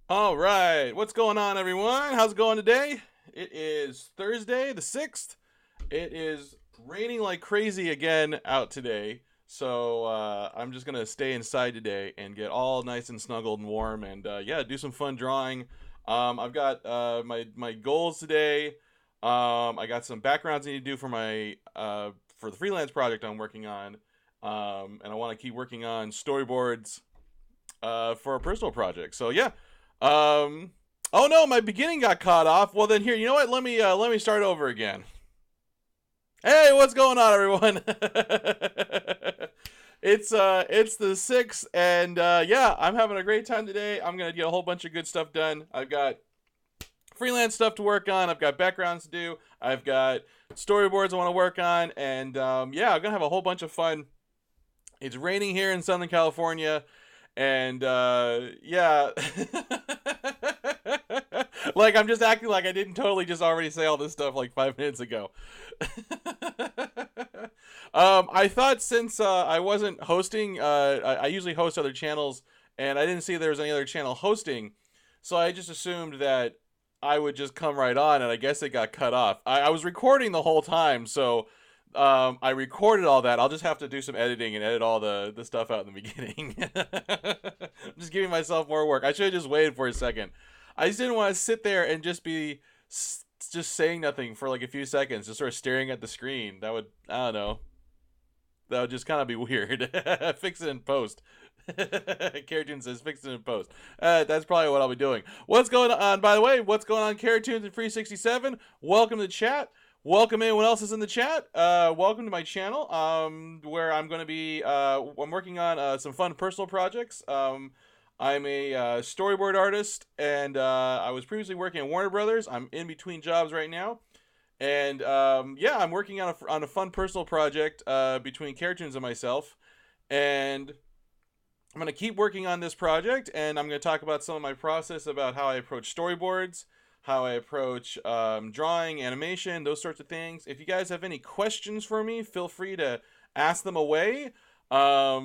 All right, what's going on, everyone? How's it going today? It is Thursday, the 6th. It is raining like crazy again out today, so I'm just gonna stay inside today and get all nice and snuggled and warm, and yeah, do some fun drawing. I've got my goals today. I got some backgrounds I need to do for the freelance project I'm working on, and I want to keep working on storyboards for a personal project. So yeah. Um, oh no, my beginning got cut off. Well then, here, you know what? Let me start over again. Hey, what's going on, everyone? It's the 6th, and yeah, I'm having a great time today. I'm gonna get a whole bunch of good stuff done. I've got freelance stuff to work on. I've got backgrounds to do. I've got storyboards I want to work on, and yeah, I'm gonna have a whole bunch of fun. It's raining here in Southern California, and yeah. Like, I'm just acting like I didn't totally just already say all this stuff like 5 minutes ago. I thought, since I wasn't hosting, I usually host other channels, and I didn't see there was any other channel hosting, so I just assumed that I would just come right on, and I guess it got cut off. I was recording the whole time, so I recorded all that. I'll just have to do some editing and edit all the stuff out in the beginning. I'm just giving myself more work. I should have just waited for a second. I just didn't want to sit there and just be just saying nothing for like a few seconds, just sort of staring at the screen. That would, I don't know, that would just kind of be weird. Fix it in post. Cartoon says fix it in post. That's probably what I'll be doing. What's going on, by the way? What's going on, Cartoons and Free 67? Welcome to the chat. Welcome anyone else is in the chat. Welcome to my channel, where I'm going to be, I'm working on some fun personal projects. I'm a storyboard artist, and I was previously working at Warner Brothers. I'm in between jobs right now. And yeah, I'm working on a fun personal project between Cartoons and myself. And I'm going to keep working on this project, and I'm going to talk about some of my process about how I approach storyboards, how I approach drawing, animation, those sorts of things. If you guys have any questions for me, feel free to ask them away. Let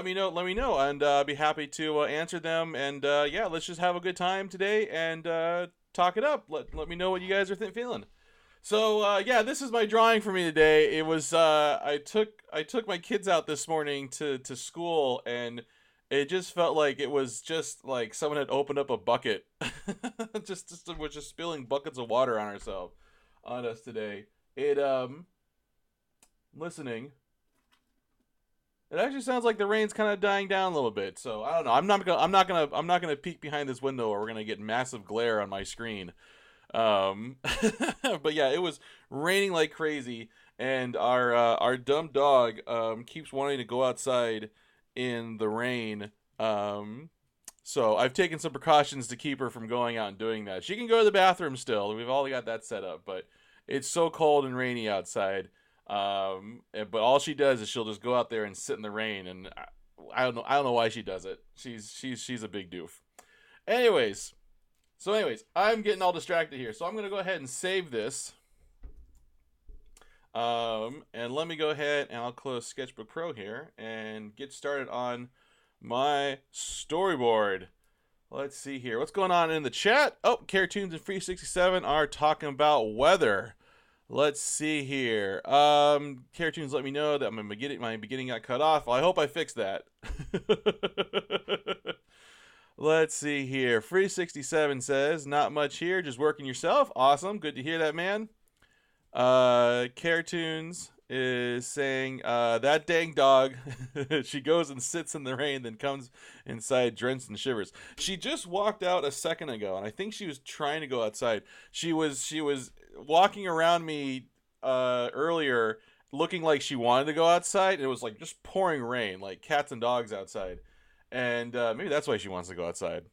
me know, and I'll be happy to answer them. And yeah, let's just have a good time today and talk it up. Let me know what you guys are feeling. So yeah, this is my drawing for me today. It was I took my kids out this morning to school, and it just felt like it was just like someone had opened up a bucket. We're just spilling buckets of water on us today. It listening. It actually sounds like the rain's kind of dying down a little bit. So I don't know. I'm not gonna peek behind this window, or we're gonna get massive glare on my screen. But yeah, it was raining like crazy, and our dumb dog keeps wanting to go outside in the rain. So I've taken some precautions to keep her from going out and doing that. She can go to the bathroom still. We've all got that set up, but it's so cold and rainy outside. But all she does is she'll just go out there and sit in the rain, and I don't know why she does it. She's a big doof. Anyways, I'm getting all distracted here, so I'm gonna go ahead and save this. And let me go ahead and I'll close Sketchbook Pro here and get started on my storyboard. Let's see here. What's going on in the chat? Oh, Cartoons and Free 67 are talking about weather. Let's see here. Cartoons let me know that my beginning got cut off. Well, I hope I fixed that. Let's see here. Free 67 says, not much here, just working yourself. Awesome. Good to hear that, man. Cartoons is saying, that dang dog. She goes and sits in the rain, then comes inside drenched and shivers. She just walked out a second ago, and I think she was trying to go outside. She was walking around me earlier, looking like she wanted to go outside, and it was like just pouring rain, like cats and dogs outside. And maybe that's why she wants to go outside.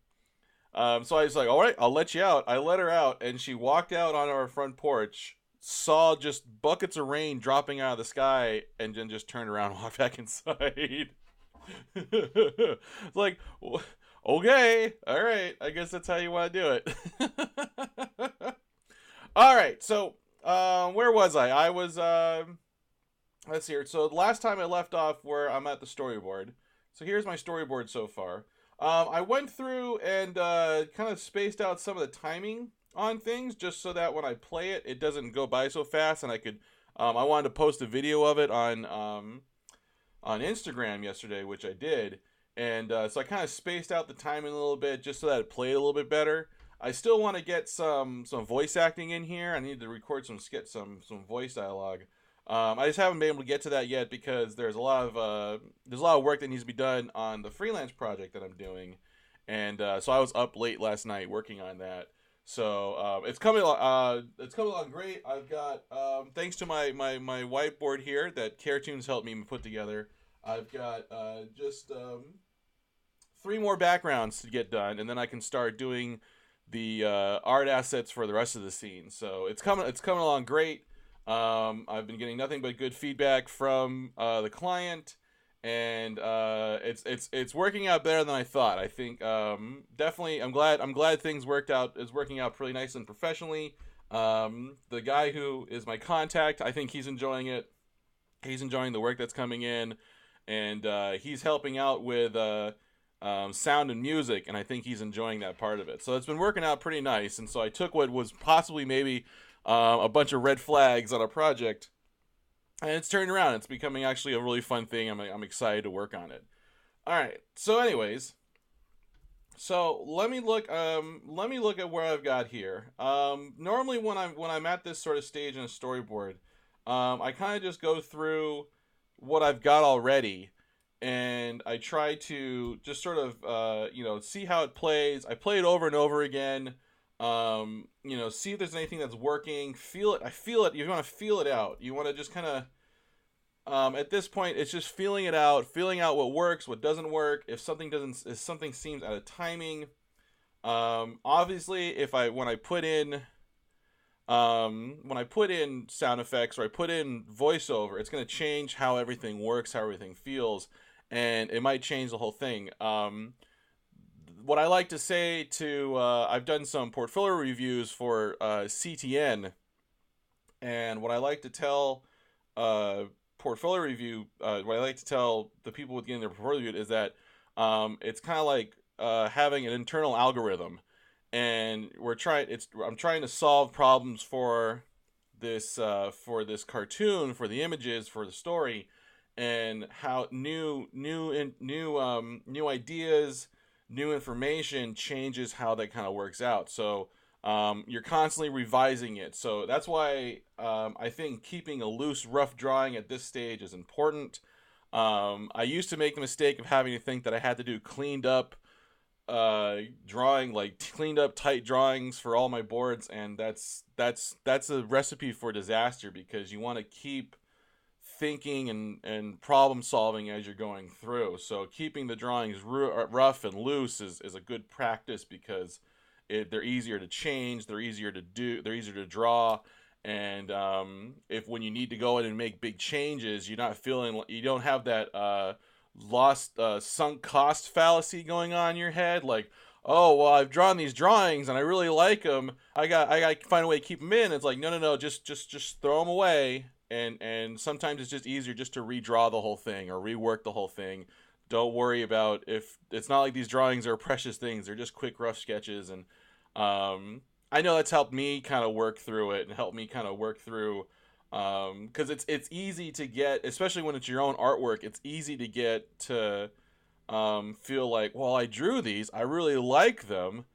So I was like, all right, I'll let you out. I let her out, and she walked out on our front porch, saw just buckets of rain dropping out of the sky, and then just turned around and walked back inside. Like, okay, all right, I guess that's how you want to do it. All right, so where was I? I was, let's see here. So last time I left off where I'm at the storyboard. So here's my storyboard so far. I went through and kind of spaced out some of the timing on things just so that when I play it, it doesn't go by so fast, and I could. I wanted to post a video of it on Instagram yesterday, which I did, and so I kind of spaced out the timing a little bit just so that it played a little bit better. I still want to get some voice acting in here. I need to record some voice dialogue. I just haven't been able to get to that yet because there's a lot of work that needs to be done on the freelance project that I'm doing, and so I was up late last night working on that. So it's coming. It's coming along great. I've got thanks to my whiteboard here that Caretoons helped me put together. I've got just 3 more backgrounds to get done, and then I can start doing the art assets for the rest of the scene. So it's coming. It's coming along great. I've been getting nothing but good feedback from the client, and it's working out better than I thought. I think definitely I'm glad things worked out is working out pretty nice and professionally. The guy who is my contact, I think he's enjoying it. He's enjoying the work that's coming in, and he's helping out with sound and music, and I think he's enjoying that part of it. So it's been working out pretty nice, and so I took what was possibly maybe a bunch of red flags on a project, and it's turned around. It's becoming actually a really fun thing. I'm excited to work on it. All right. So, anyways, let me look. Let me look at where I've got here. Normally, when I'm at this sort of stage in a storyboard, I kind of just go through what I've got already, and I try to just sort of see how it plays. I play it over and over again. See if there's anything that's working. Feel it. I feel it. You want to feel it out. You want to just kind of, at this point, it's just feeling it out, feeling out what works, what doesn't work. If something seems out of timing. Obviously, when I put in sound effects or I put in voiceover, it's going to change how everything works, how everything feels, and it might change the whole thing. What I like to say to I've done some portfolio reviews for CTN, and what I like to tell what I like to tell the people with getting their portfolio reviewed is that it's kind of like having an internal algorithm, and I'm trying to solve problems for this cartoon, for the images, for the story, and how new ideas, new information changes how that kind of works out. So you're constantly revising it. So that's why I think keeping a loose, rough drawing at this stage is important. I used to make the mistake of having to think that I had to do cleaned up drawing, like cleaned up tight drawings for all my boards, and that's a recipe for disaster, because you want to keep thinking and problem solving as you're going through. So keeping the drawings rough and loose is a good practice, because they're easier to change, they're easier to draw, and if when you need to go in and make big changes, you don't have that sunk cost fallacy going on in your head, like, oh well, I've drawn these drawings and I really like them, I got to find a way to keep them in. It's like, no, just throw them away. And sometimes it's just easier just to redraw the whole thing or rework the whole thing. Don't worry about, if it's not like these drawings are precious things, they're just quick rough sketches. And I know that's helped me kind of work through it, and helped me kind of work through, because it's easy to get, especially when it's your own artwork, it's easy to get to feel like, well, I drew these, I really like them,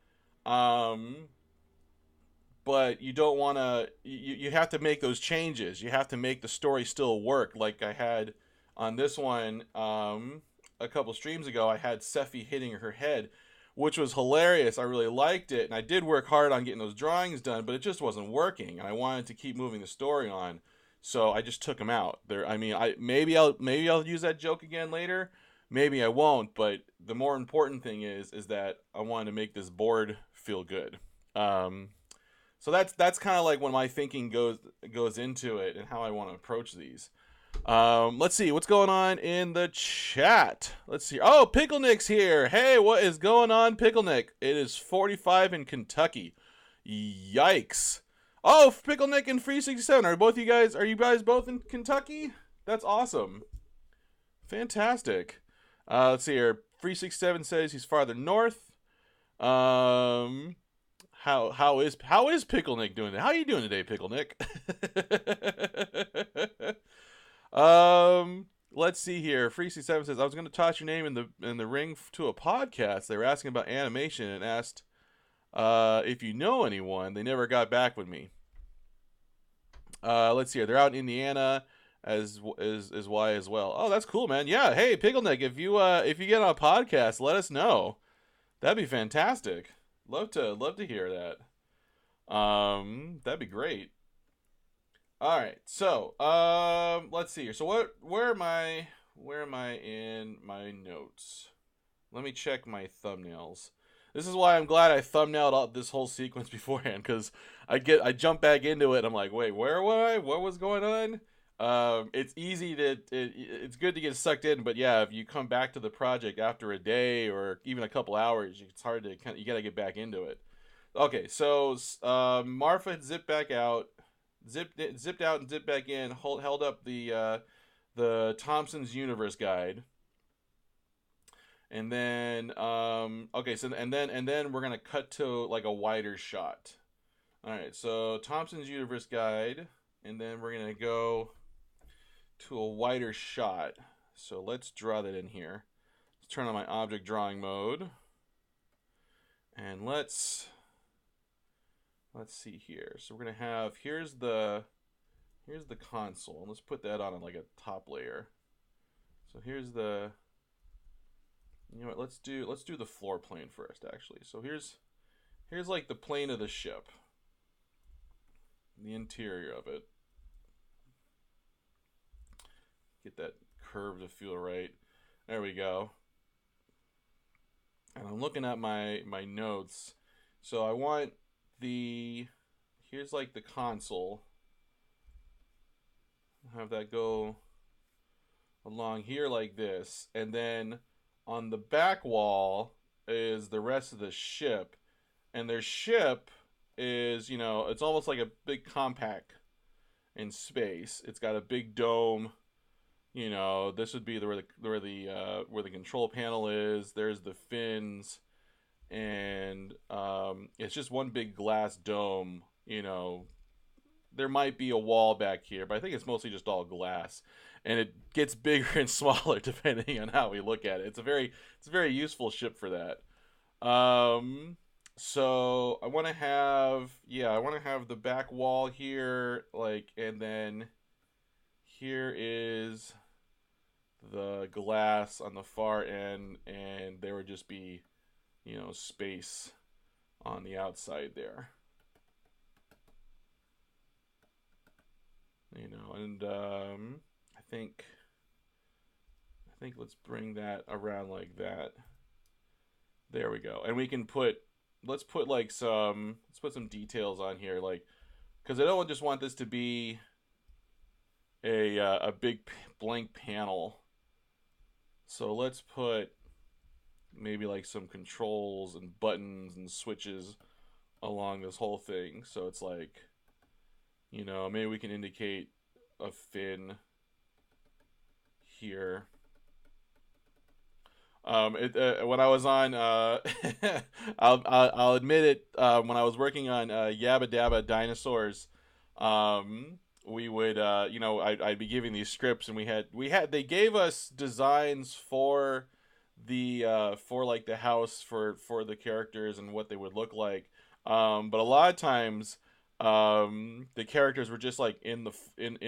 but you don't want to, you have to make those changes. You have to make the story still work. Like I had on this one a couple streams ago, I had Sephi hitting her head, which was hilarious. I really liked it, and I did work hard on getting those drawings done, but it just wasn't working, and I wanted to keep moving the story on, so I just took them out. Maybe I'll use that joke again later, maybe I won't, but the more important thing is that I wanted to make this board feel good. So that's kind of like when my thinking goes into it, and how I want to approach these. Let's see what's going on in the chat. Let's see. Oh, Pickle Nick's here. Hey, what is going on, Pickle Nick? It is 45 in Kentucky. Yikes. Oh, Pickle Nick and Free 67. Are you guys both in Kentucky? That's awesome. Fantastic. Let's see here. 367 says he's farther north. How is Pickle Nick doing? How are you doing today, Pickle Nick? Let's see here. Freezy Seven says I was going to toss your name in the ring to a podcast. They were asking about animation and asked if you know anyone. They never got back with me. Let's see here. They're out in Indiana as why as well. Oh, that's cool, man. Yeah. Hey, Pickle Nick, if you get on a podcast, let us know. That'd be fantastic. Love to hear that. That'd be great. All right, so let's see here. So where am I in my notes? Let me check my thumbnails. This is why I'm glad I thumbnailed out this whole sequence beforehand, because I jump back into it and I'm like, wait, where was I? What was going on? It's easy it's good to get sucked in, but yeah, if you come back to the project after a day or even a couple hours, it's hard to you gotta get back into it. Okay, so Marfa had zipped back out. Zipped out and zipped back in. Held up the Thompson's Universe guide, and then okay. So and then we're gonna cut to like a wider shot. All right. So Thompson's Universe guide, and then we're gonna go to a wider shot. So let's draw that in here. Let's turn on my object drawing mode, and let's see here. So we're gonna have here's the console. Let's put that on like a top layer. So here's the let's do the floor plane first actually. So here's like the plane of the ship. The interior of it. Get that curve to feel right. There we go. And I'm looking at my notes. So I want here's like the console. Have that go along here like this, and then on the back wall is the rest of the ship, and their ship is it's almost like a big compact in space. It's got a big dome. This would be where the control panel is. There's the fins. And it's just one big glass dome. There might be a wall back here, but I think it's mostly just all glass, and it gets bigger and smaller depending on how we look at it. It's a very useful ship for that. So I want to have the back wall here, like, and then here is the glass on the far end, and there would just be space on the outside there. And I think let's bring that around like that. There we go. And we can let's put some details on here, like, because I don't just want this to be a big blank panel. So let's put maybe like some controls and buttons and switches along this whole thing. So it's like, maybe we can indicate a fin here. When I was on, I'll admit it. When I was working on Yabba Dabba Dinosaurs, we would, I'd be giving these scripts, and they gave us designs for like the house for the characters and what they would look like. But a lot of times, the characters were just like in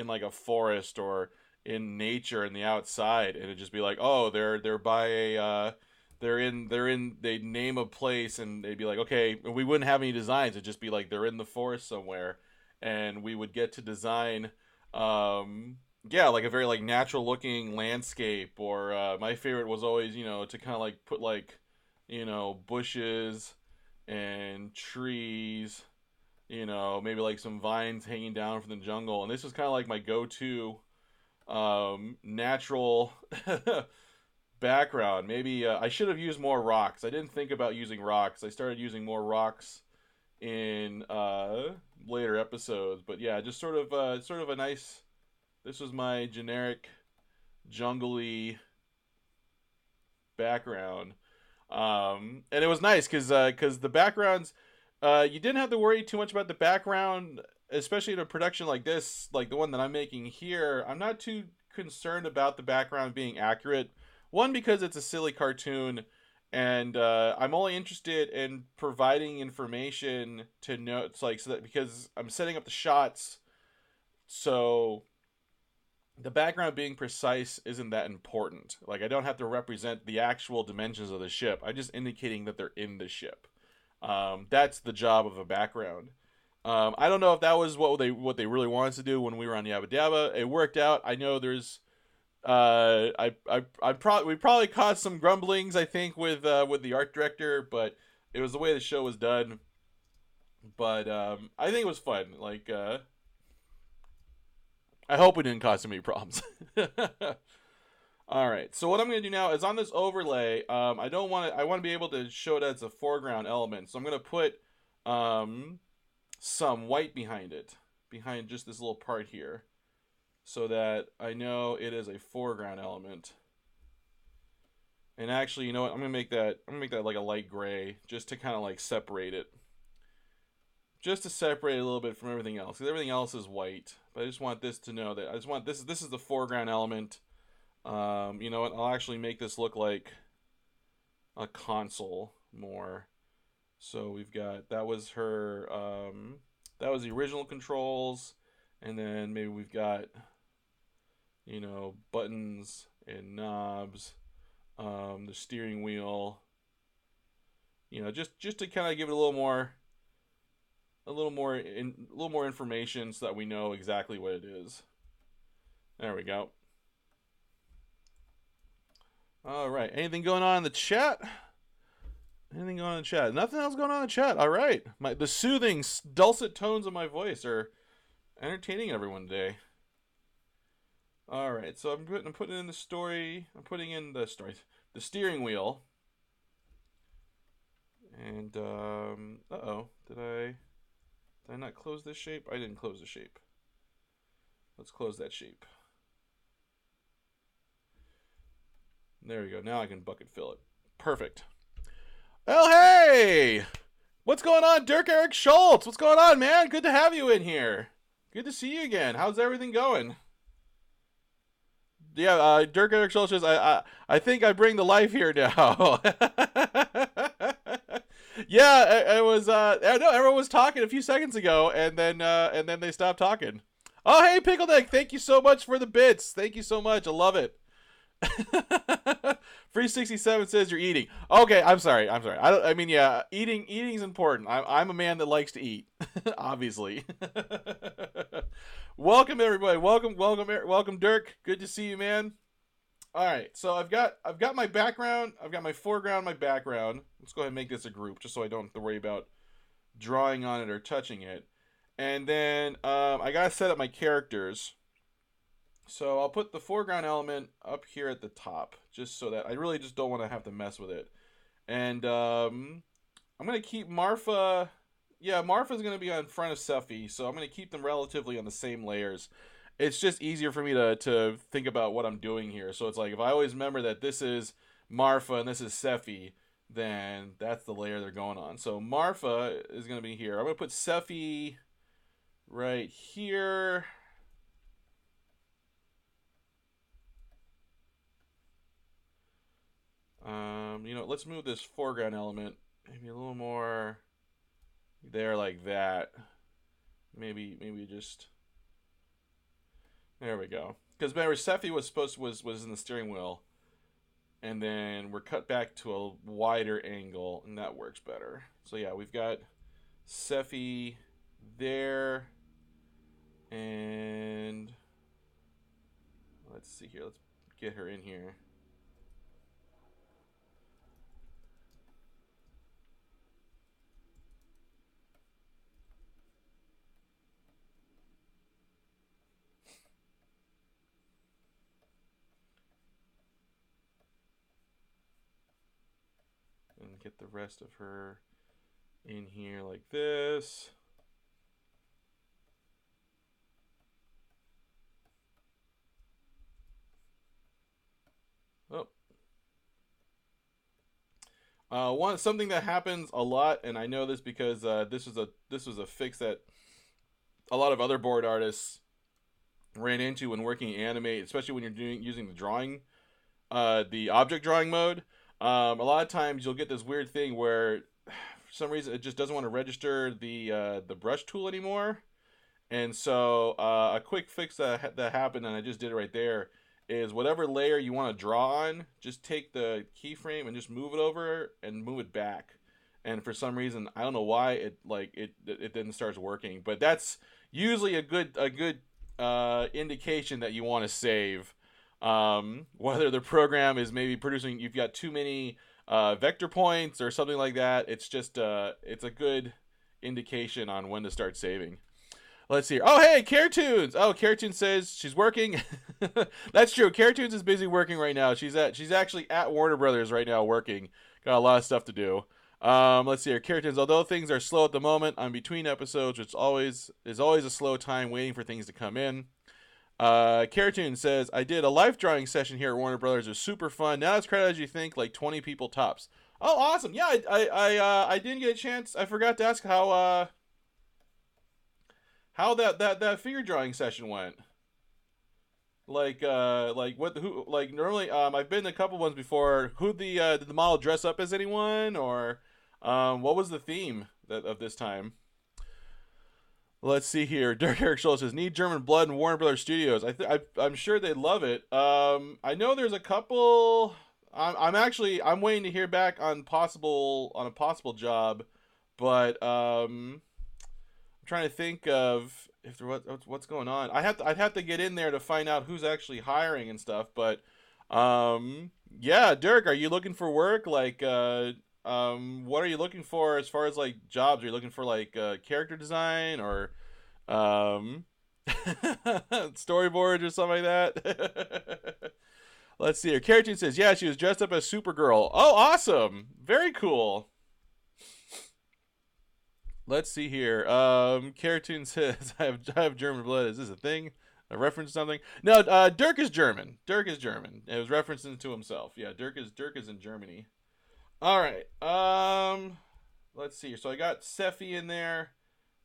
like a forest or in nature in the outside, and it'd just be like, oh, they're by a they'd name a place, and they'd be like, okay, and we wouldn't have any designs. It'd just be like they're in the forest somewhere, and we would get to design like a very like natural looking landscape, or my favorite was always to kind of like put like bushes and trees, maybe like some vines hanging down from the jungle, and this was kind of like my go-to natural background. Maybe I should have used more rocks. I didn't think about using rocks. I started using more rocks in later episodes, but yeah, just sort of a nice. This was my generic jungly background. And it was nice because the backgrounds, you didn't have to worry too much about the background, especially in a production like this, like the one that I'm making here. I'm not too concerned about the background being accurate. One, because it's a silly cartoon, and I'm only interested in providing information to notes, like so that because I'm setting up the shots, so the background being precise isn't that important. Like I don't have to represent the actual dimensions of the ship. I'm just indicating that they're in the ship. That's the job of a background. I don't know if that was what they really wanted to do when we were on Yabba Dabba. It worked out. I know there's we probably caused some grumblings, I think, with the art director, but it was the way the show was done. But I think it was fun. Like I hope we didn't cause too many problems. All right. So what I'm going to do now is on this overlay. I don't want to. I want to be able to show it as a foreground element. So I'm going to put some white behind it, behind just this little part here, so that I know it is a foreground element. And actually, you know what? I'm gonna make that like a light gray, just to kind of like separate it. Just to separate it a little bit from everything else, because everything else is white. But I just want this to know that I just want this is the foreground element. You know what? I'll actually make this look like a console more. So we've got that was her that was the original controls, and then maybe we've got, you know, buttons and knobs, the steering wheel. You know, just to kind of give it a little more information so that we know exactly what it is. There we go. All right. Anything going on in the chat? Anything going on in the chat? Nothing else going on in the chat. All right. The soothing, dulcet tones of my voice are entertaining everyone today. All right. So I'm putting in the story. I'm putting in the steering wheel. And uh-oh, did I not close this shape? I didn't close the shape. Let's close that shape. There we go. Now I can bucket fill it. Perfect. Oh, hey! What's going on, Dirk Eric Schultz? What's going on, man? Good to have you in here. Good to see you again. How's everything going? Yeah, Dirk Eric Schultz says, I think I bring the life here now. Yeah, it was. No, everyone was talking a few seconds ago, and then they stopped talking. Oh, hey, Pickle Dick, thank you so much for the bits. Thank you so much. I love it. Free 67 says you're eating. Okay, I'm sorry. I mean, yeah, eating's important. I'm a man that likes to eat, obviously. Welcome everybody. Welcome, Dirk. Good to see you, man. All right, so I've got my background. I've got my foreground, my background. Let's go ahead and make this a group, just so I don't have to worry about drawing on it or touching it. And then I gotta set up my characters. So I'll put the foreground element up here at the top, just so that I really just don't want to have to mess with it. And I'm gonna keep Marfa. Yeah, Marfa's gonna be on front of Seffi, so I'm gonna keep them relatively on the same layers. It's just easier for me to think about what I'm doing here. So it's like, if I always remember that this is Marfa and this is Seffi, then that's the layer they're going on. So Marfa is going to be here. I'm going to put Seffi right here. You know, let's move this foreground element maybe a little more there, like that. Maybe just... There we go. Because remember, Seffi was in the steering wheel, and then we're cut back to a wider angle, and that works better. So yeah, we've got Seffi there, and let's see here. Let's get her in here. And get the rest of her in here like this. Oh. One something that happens a lot, and I know this because this was a fix that a lot of other board artists ran into when working in anime, especially when you're doing using the object drawing mode. A lot of times you'll get this weird thing where for some reason it just doesn't want to register the brush tool anymore. And so a quick fix that happened, and I just did it right there, is whatever layer you want to draw on, just take the keyframe and just move it over and move it back. And for some reason, I don't know why it then starts working, but that's usually a good indication that you want to save. Whether the program is maybe producing, you've got too many vector points or something like that. It's just it's a good indication on when to start saving. Let's see. Oh, hey, Caretoons. Oh, Caretoons says she's working. That's true. Caretoons is busy working right now. She's actually at Warner Brothers right now working. Got a lot of stuff to do. Let's see here. Caretoons. Although things are slow at the moment, I'm between episodes, which is always a slow time waiting for things to come in. Caretoon says, I did a life drawing session here at Warner Brothers. It was super fun. Not as crowded as you think, like 20 people tops. Oh, awesome. Yeah, I didn't get a chance. I forgot to ask how that figure drawing session went. Like what who like normally I've been to a couple ones before. Who did the model dress up as anyone, or what was the theme of this time? Let's see here. Dirk Eric Schultz says, "Need German blood in Warner Brothers Studios." I'm sure they'd love it. I know there's a couple. I'm waiting to hear back on a possible job, but I'm trying to think of if there what's going on. I'd have to get in there to find out who's actually hiring and stuff. But yeah, Dirk, are you looking for work? Like what are you looking for as far as like jobs? Are you looking for like character design or storyboards or something like that? Let's see here. Caritoon says, yeah, she was dressed up as Supergirl. Oh, awesome. Very cool. Let's see here. Caritoon says, I have German blood. Is this a thing? A reference to something? No, Dirk is German. Dirk is German. It was referencing to himself. Yeah, Dirk is in Germany. All right. Let's see. So I got Sephi in there,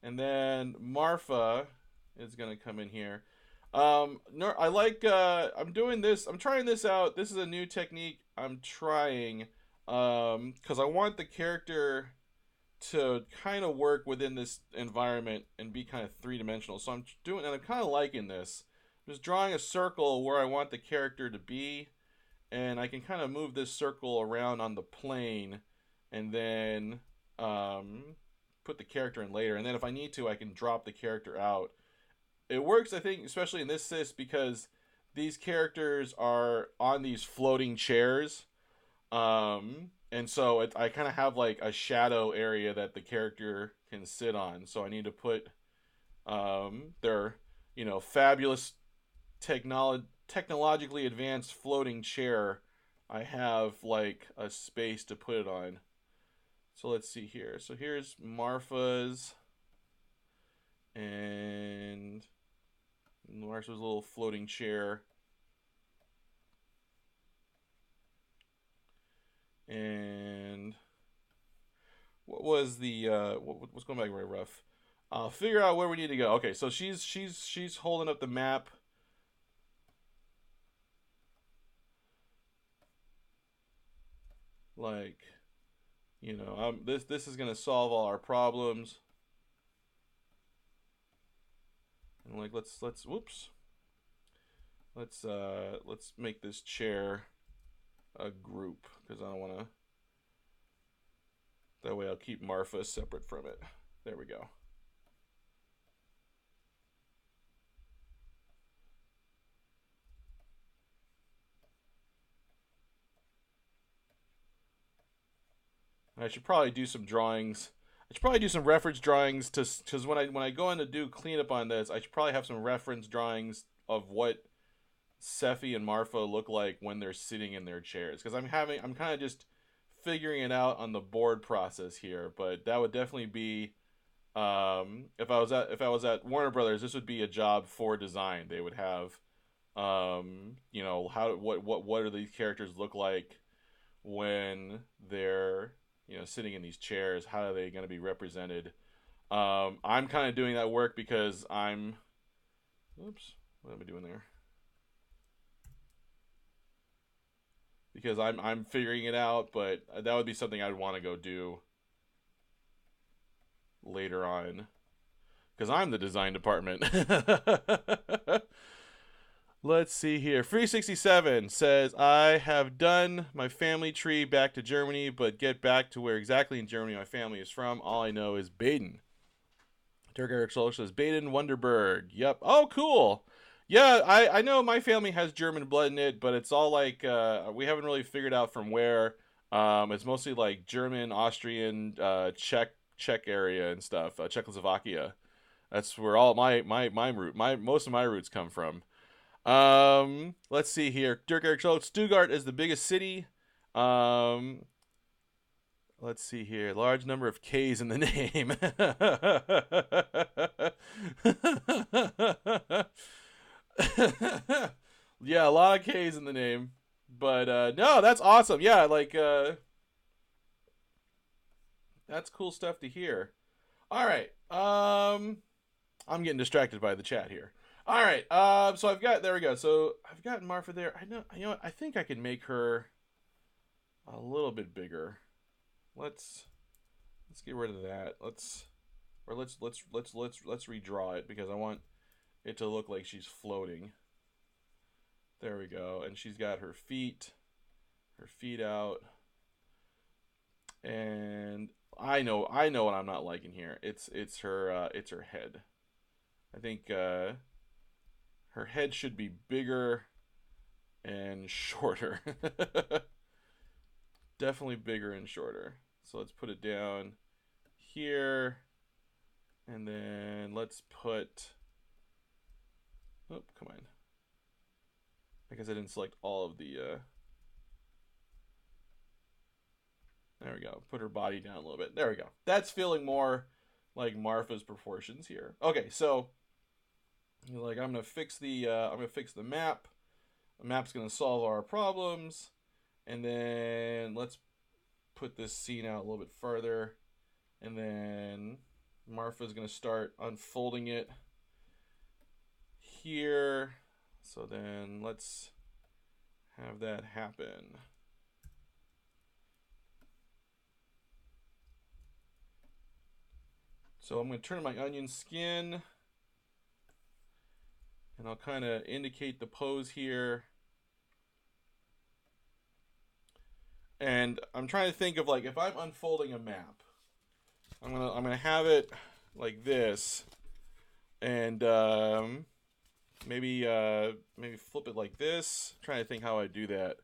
and then Marfa is gonna come in here. No, I like. I'm doing this. I'm trying this out. This is a new technique I'm trying. Because I want the character to kind of work within this environment and be kind of three-dimensional. So I'm kind of liking this. I'm just drawing a circle where I want the character to be, and I can kind of move this circle around on the plane, and then put the character in later. And then if I need to, I can drop the character out. It works, I think, especially in this sys, because these characters are on these floating chairs. And so I kind of have like a shadow area that the character can sit on. So I need to put their, fabulous technologically advanced floating chair. I have like a space to put it on. So let's see here. So here's Marfa's, and Marfa's little floating chair. And what was the what's going back very rough? Figure out where we need to go. Okay, so she's holding up the map. Like, this is gonna solve all our problems. And like let's whoops. Let's make this chair a group, because I don't want to. That way I'll keep Marfa separate from it. There we go. I should probably do some drawings. I should probably do some reference drawings because when I go in to do cleanup on this, I should probably have some reference drawings of what Sephi and Marfa look like when they're sitting in their chairs, because I'm kind of just figuring it out on the board process here. But that would definitely be if I was at Warner Brothers, this would be a job for design. They would have what do these characters look like when they're of sitting in these chairs. How are they going to be represented? I'm kind of doing that work because I'm... Oops, what am I doing there? Because I'm figuring it out, but that would be something I'd want to go do later on. Because I'm the design department. Let's see here. Free67 says, I have done my family tree back to Germany, but get back to where exactly in Germany my family is from. All I know is Baden. Dirk Eric Schultz says, Baden, Wunderberg. Yep. Oh, cool. Yeah, I know my family has German blood in it, but it's all like, we haven't really figured out from where. It's mostly like German, Austrian, Czech area and stuff, Czechoslovakia. That's where all my most of my roots come from. Let's see here. Dirk Eric Schultz, Stuttgart is the biggest city. Let's see here. Large number of K's in the name. Yeah, a lot of K's in the name. But no, that's awesome. Yeah, like that's cool stuff to hear. All right. I'm getting distracted by the chat here. All right. So I've got, there we go. So I've got Marfa there. You know what? I think I can make her a little bit bigger. Let's get rid of that. Let's redraw it because I want it to look like she's floating. There we go. And she's got her feet out. And I know what I'm not liking here. It's her head. I think her head should be bigger and shorter. Definitely bigger and shorter. So let's put it down here. And then let's put... Oh, come on. I guess I didn't select all of the... There we go. Put her body down a little bit. There we go. That's feeling more like Marfa's proportions here. Okay, so... Like, I'm gonna fix the map. The map's gonna solve our problems. And then let's put this scene out a little bit further. And then Marfa's going to start unfolding it here. So then let's have that happen. So I'm going to turn my onion skin. And I'll kind of indicate the pose here. And I'm trying to think of, like, if I'm unfolding a map, I'm gonna have it like this, and maybe flip it like this. I'm trying to think how I do that.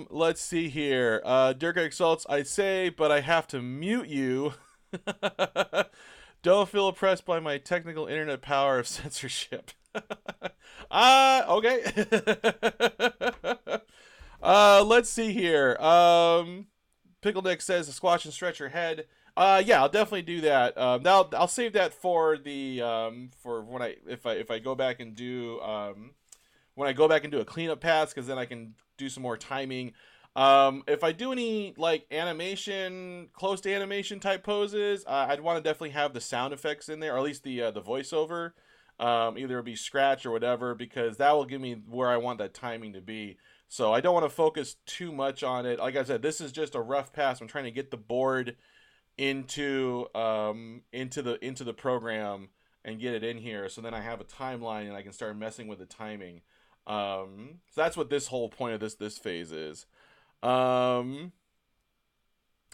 Let's see here. Dirk Exalts, I'd say, but I have to mute you. Don't feel oppressed by my technical internet power of censorship. Okay. Let's see here. Pickle Dick says to squash and stretch your head. Yeah, I'll definitely do that. I'll save that for the for when I go back and do when I go back and do a cleanup pass, because then I can do some more timing. If I do any like animation, close to animation type poses, I'd want to definitely have the sound effects in there, or at least the voiceover. Either it'll be scratch or whatever, because that will give me where I want that timing to be. So I don't want to focus too much on it. Like I said, this is just a rough pass. I'm trying to get the board into the program and get it in here, so then I have a timeline and I can start messing with the timing. So that's what this whole point of this phase is. Oh,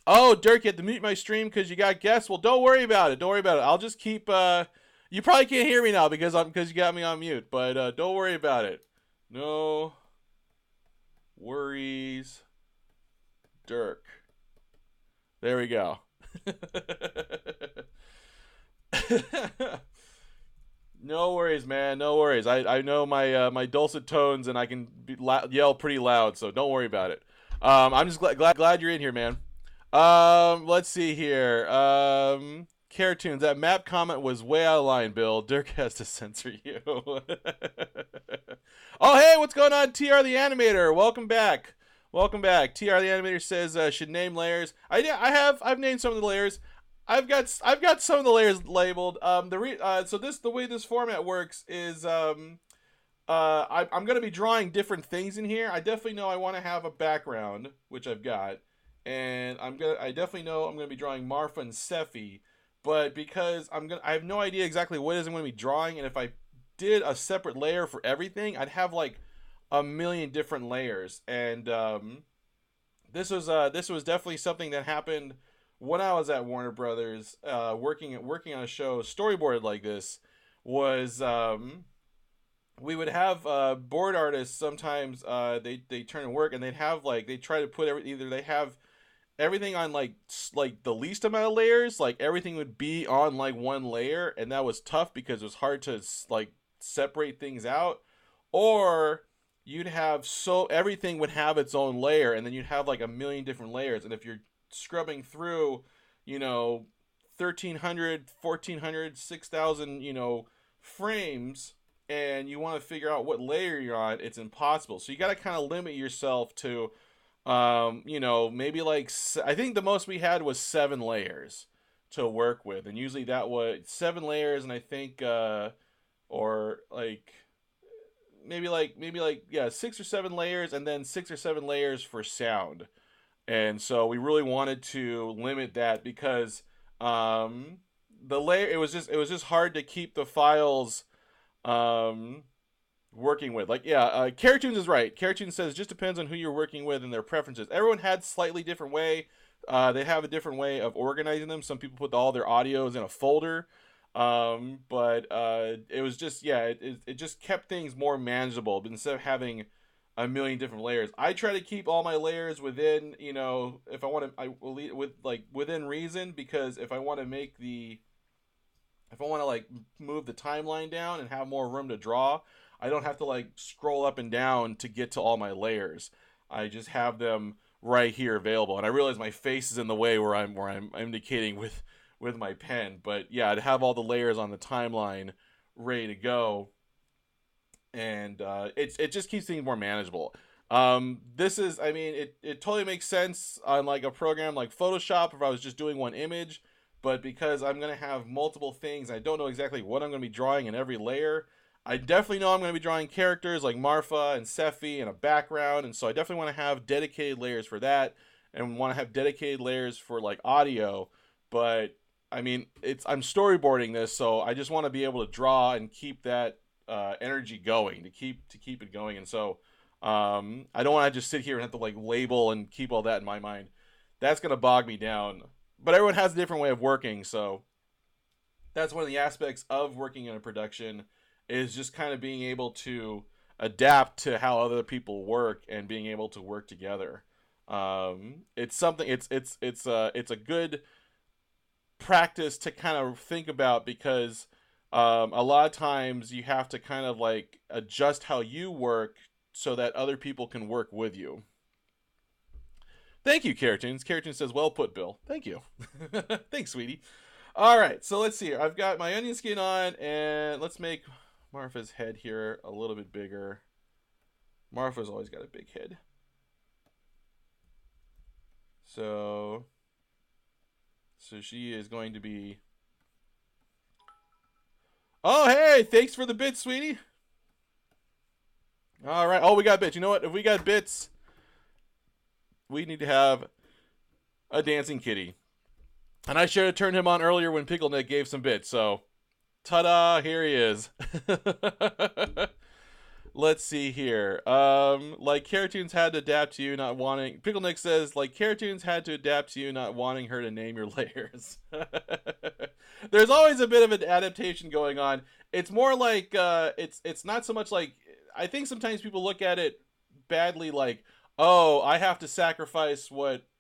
Dirk, you had to mute my stream because you got guests. Well, don't worry about it. Don't worry about it. I'll just keep. You probably can't hear me now because you got me on mute. But don't worry about it. No worries, Dirk. There we go. No worries, man. No worries. I know my dulcet tones, and I can yell pretty loud, so don't worry about it. I'm just glad you're in here, man. Let's see here. Cartoons. That map comment was way out of line, Bill. Dirk has to censor you. Oh, hey, what's going on, TR the Animator? Welcome back. Welcome back. TR the animator says should name layers. I've named some of the layers. I've got some of the layers labeled. The way this format works is I'm gonna be drawing different things in here. I definitely know I want to have a background, which I've got, and I definitely know I'm gonna be drawing Marfa and Sephi, but because I have no idea exactly what it is I'm gonna be drawing, and if I did a separate layer for everything, I'd have like a million different layers, and this was definitely something that happened when I was at Warner Brothers, working on a show storyboarded like this. Was We would have board artists sometimes, they turn in work and they'd have like they try to put either they have everything on like the least amount of layers, like everything would be on like one layer, and that was tough because it was hard to like separate things out. Or you'd have so everything would have its own layer, and then you'd have like a million different layers, and if you're scrubbing through, you know 1300, 1400, 6000, frames, and you want to figure out what layer you're on, it's impossible. So you got to kind of limit yourself to maybe like I think the most we had was 7 layers to work with, and usually that was 7 layers, and I think or like maybe like yeah, 6 or 7 layers, and then 6 or 7 layers for sound. And so we really wanted to limit that because the layer it was just hard to keep the files um working with. Like, yeah, Caratoons is right. Caratoons says just depends on who you're working with and their preferences. Everyone had slightly different way. They have a different way of organizing them. Some people put all their audios in a folder. But it was just, yeah, it just kept things more manageable. But instead of having a million different layers, I try to keep all my layers within, if I want to, I will lead with like within reason, because if I want to like move the timeline down and have more room to draw, I don't have to like scroll up and down to get to all my layers. I just have them right here available. And I realize my face is in the way where I'm indicating with my pen. But yeah, I'd have all the layers on the timeline ready to go, and it just keeps things more manageable. This is, I mean, it totally makes sense on like a program like Photoshop if I was just doing one image, but because I'm gonna have multiple things, I don't know exactly what I'm gonna be drawing in every layer. I definitely know I'm gonna be drawing characters like Marfa and Sephi and a background, and so I definitely want to have dedicated layers for that, and want to have dedicated layers for like audio. But I mean, I'm storyboarding this, so I just want to be able to draw and keep that energy going, to keep it going. And so I don't want to just sit here and have to like label and keep all that in my mind. That's gonna bog me down. But everyone has a different way of working, so that's one of the aspects of working in a production, is just kind of being able to adapt to how other people work and being able to work together. It's something. It's a good practice to kind of think about, because a lot of times you have to kind of like adjust how you work so that other people can work with you. Thank you, Caratoons. Caratoons says, well put, Bill. Thank you. Thanks, sweetie. All right, so let's see here. I've got my onion skin on, and let's make Marfa's head here a little bit bigger. Marfa's always got a big head. So she is going to be... Oh, hey, thanks for the bits, sweetie. All right. Oh, we got bits. You know what? If we got bits, we need to have a dancing kitty. And I should have turned him on earlier when Pickle Nick gave some bits. So, ta-da, here he is. Let's see here. Like Caratoons had to adapt to you not wanting... Pickle Nick says, like Caratoons had to adapt to you not wanting her to name your layers. There's always a bit of an adaptation going on. It's more like, it's not so much like... I think sometimes people look at it badly, like, oh, I have to sacrifice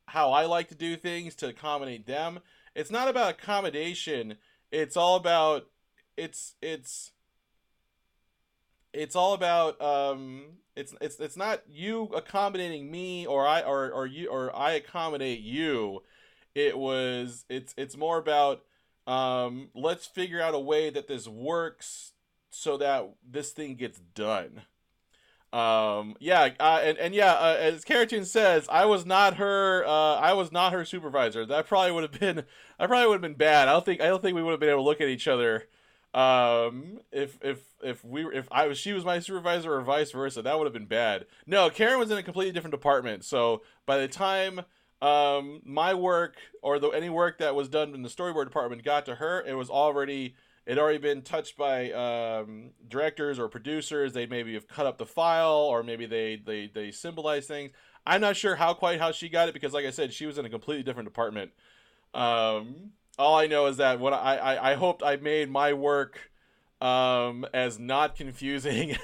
how I like to do things to accommodate them. It's not about accommodation. It's all about it's all about it's not you accommodating me, or I accommodate you. It's more about let's figure out a way that this works so that this thing gets done. Yeah, and yeah, as Caratoon says, I was not her supervisor. That probably would have been, I probably would have been bad. I don't think we would have been able to look at each other, if I was, she was my supervisor or vice versa. That would have been bad. No, Karen was in a completely different department. So by the time, my work or any work that was done in the storyboard department got to her, it already been touched by, directors or producers. They maybe have cut up the file, or maybe they symbolize things. I'm not sure how she got it, because, like I said, she was in a completely different department. All I know is that what I hoped I made my work, as not confusing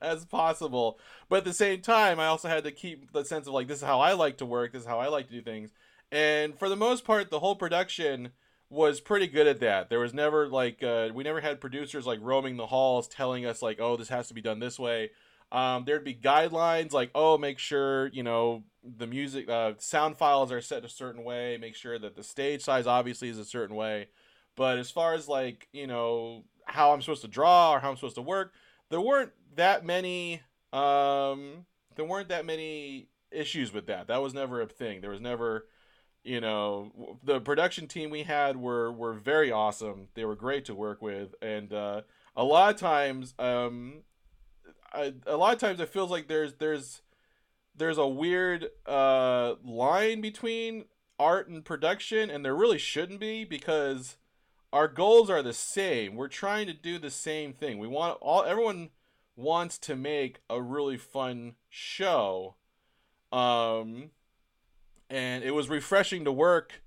as possible, but at the same time, I also had to keep the sense of, like, this is how I like to work. This is how I like to do things. And for the most part, the whole production was pretty good at that. There was never, like, we never had producers like roaming the halls telling us, like, oh, this has to be done this way. There'd be guidelines like, oh, make sure, the music, sound files are set a certain way. Make sure that the stage size obviously is a certain way. But as far as, like, how I'm supposed to draw or how I'm supposed to work, there weren't that many. There weren't that many issues with that. That was never a thing. There was never, the production team we had were very awesome. They were great to work with, and, a lot of times, a lot of times it feels like there's a weird, line between art and production, and there really shouldn't be, because our goals are the same. We're trying to do the same thing. Everyone wants to make a really fun show. Um, and it was refreshing to work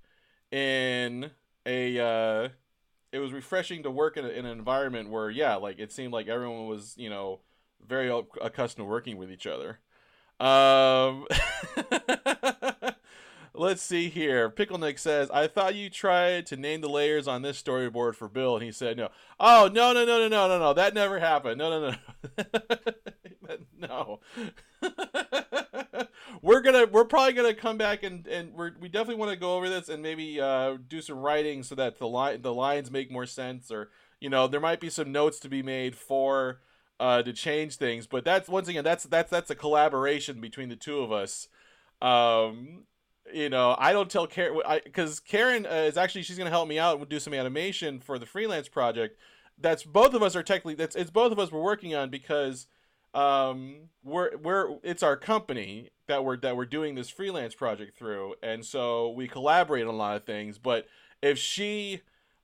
in a it was refreshing to work in an environment where, yeah, like, it seemed like everyone was, very accustomed to working with each other. Um, let's see here. Pickle Nick says, "I thought you tried to name the layers on this storyboard for Bill," and he said no. Oh, no, no, no, no, no, no, no. That never happened. No, no, no. No. We're probably gonna come back, and we definitely want to go over this, and maybe, do some writing so that the lines make more sense, or, there might be some notes to be made for, to change things. But that's, once again, that's a collaboration between the two of us. Um, I don't tell Karen, because Karen, is actually, she's gonna help me out and do some animation for the freelance project. That's both of us are technically that's it's both of us we're working on, because, we're it's our company that we're doing this freelance project through, and so we collaborate on a lot of things. But if she,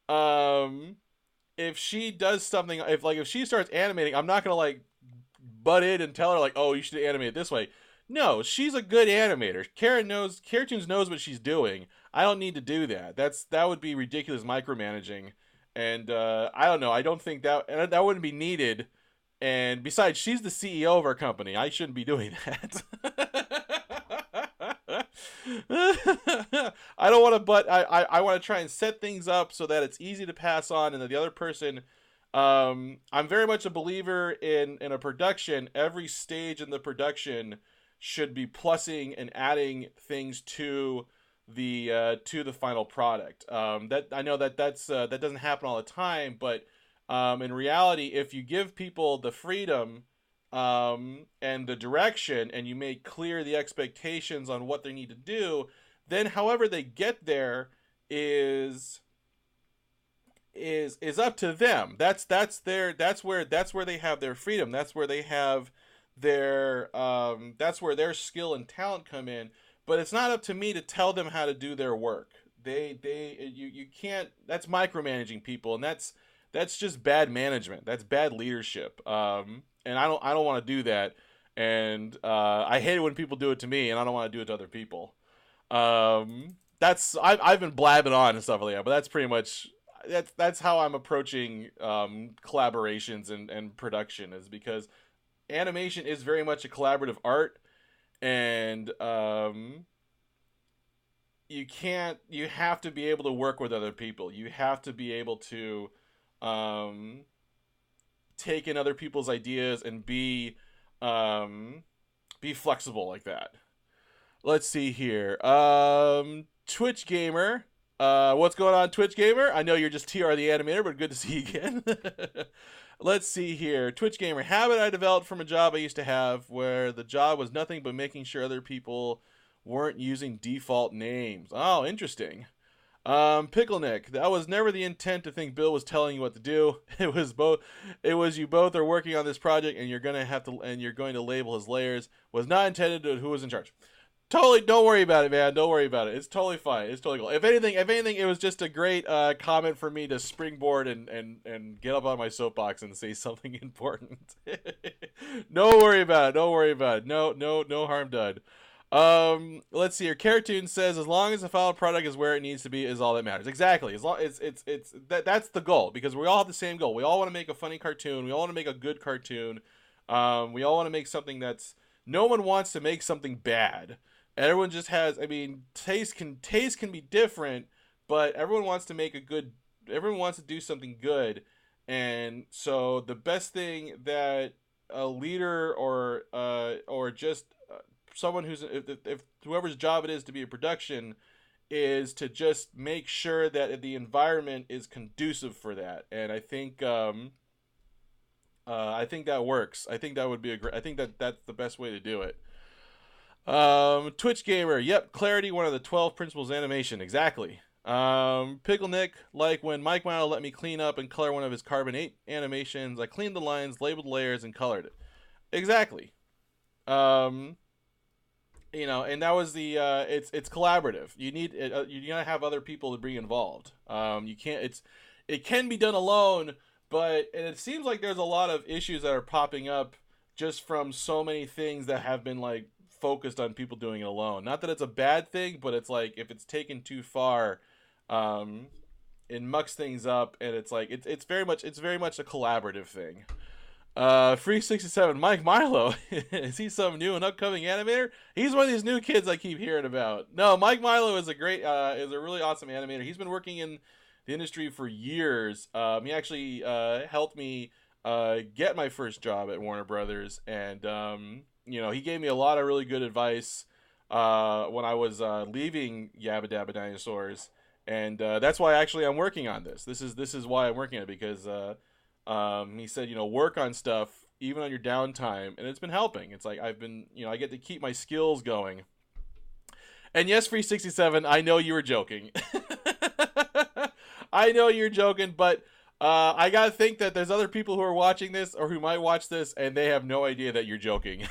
um if she does something, if she starts animating, I'm not gonna, like, butt in and tell her, like, oh, you should animate it this way. No, she's a good animator. Cartoons knows what she's doing. I don't need to do that. That would be ridiculous micromanaging, and, I don't know. I don't think that wouldn't be needed. And besides, she's the CEO of our company. I shouldn't be doing that. I don't want to, but I want to try and set things up so that it's easy to pass on, and that the other person. I'm very much a believer in a production. Every stage in the production should be plussing and adding things to the final product. That I know that doesn't happen all the time, but, in reality, if you give people the freedom, and the direction, and you make clear the expectations on what they need to do, then however they get there is is up to them. That's where they have their freedom. That's where they have that's where their skill and talent come in. But it's not up to me to tell them how to do their work. You can't. That's micromanaging people, and that's just bad management. That's bad leadership. And I don't want to do that. And, I hate it when people do it to me, and I don't want to do it to other people. I've been blabbing on and stuff like that, but that's pretty much that's how I'm approaching, collaborations and production, is because animation is very much a collaborative art, and, you have to be able to work with other people. You have to be able to, um, take in other people's ideas and be flexible like that. Let's see here. Twitch gamer. What's going on, Twitch Gamer? I know you're just TR the Animator, but good to see you again. Let's see here. Twitch Gamer, habit I developed from a job I used to have where the job was nothing but making sure other people weren't using default names. Oh, interesting. Pickle Nick, that was never the intent to think Bill was telling you what to do. It was both. It was you both are working on this project, and you're going to label his layers. Was not intended to who was in charge. Totally, don't worry about it, man. Don't worry about it. It's totally fine. It's totally cool. If anything, it was just a great comment for me to springboard and get up on my soapbox and say something important. Don't worry about it. Don't worry about it. No harm done. Let's see here. Cartoon says as long as the final product is where it needs to be is all that matters. Exactly. As long it's that's the goal, because we all have the same goal. We all want to make a funny cartoon. We all want to make a good cartoon. We all want to make something that's. No one wants to make something bad. Everyone just has. I mean, taste can be different, but everyone wants to make a good. Everyone wants to do something good, and so the best thing that a leader or just someone who's if whoever's job it is to be a production is to just make sure that the environment is conducive for that. And I think that works. I think that would be I think that's the best way to do it. Twitch Gamer, yep, clarity, one of the 12 principles of animation, exactly. Pickle Nick, like when Mike Milo let me clean up and color one of his Carbon 8 animations, I cleaned the lines, labeled layers, and colored it. Exactly. And that was the it's collaborative. You gotta have other people to be involved. You can't. It can be done alone, and it seems like there's a lot of issues that are popping up just from so many things that have been like focused on people doing it alone. Not that it's a bad thing, but it's like if it's taken too far, it mucks things up, and it's like it's very much a collaborative thing. Free 67, Mike Milo. Is he some new and upcoming animator? He's one of these new kids I keep hearing about. No, Mike Milo is a really awesome animator. He's been working in the industry for years. He actually helped me get my first job at Warner Brothers, and he gave me a lot of really good advice when I was leaving Yabba Dabba Dinosaurs, and that's why actually I'm working on this. This is why I'm working on it, because he said, work on stuff even on your downtime, and it's been helping. It's like I've been, I get to keep my skills going. And yes, Free 67, I know you were joking. I know you're joking, but I gotta think that there's other people who are watching this or who might watch this, and they have no idea that you're joking.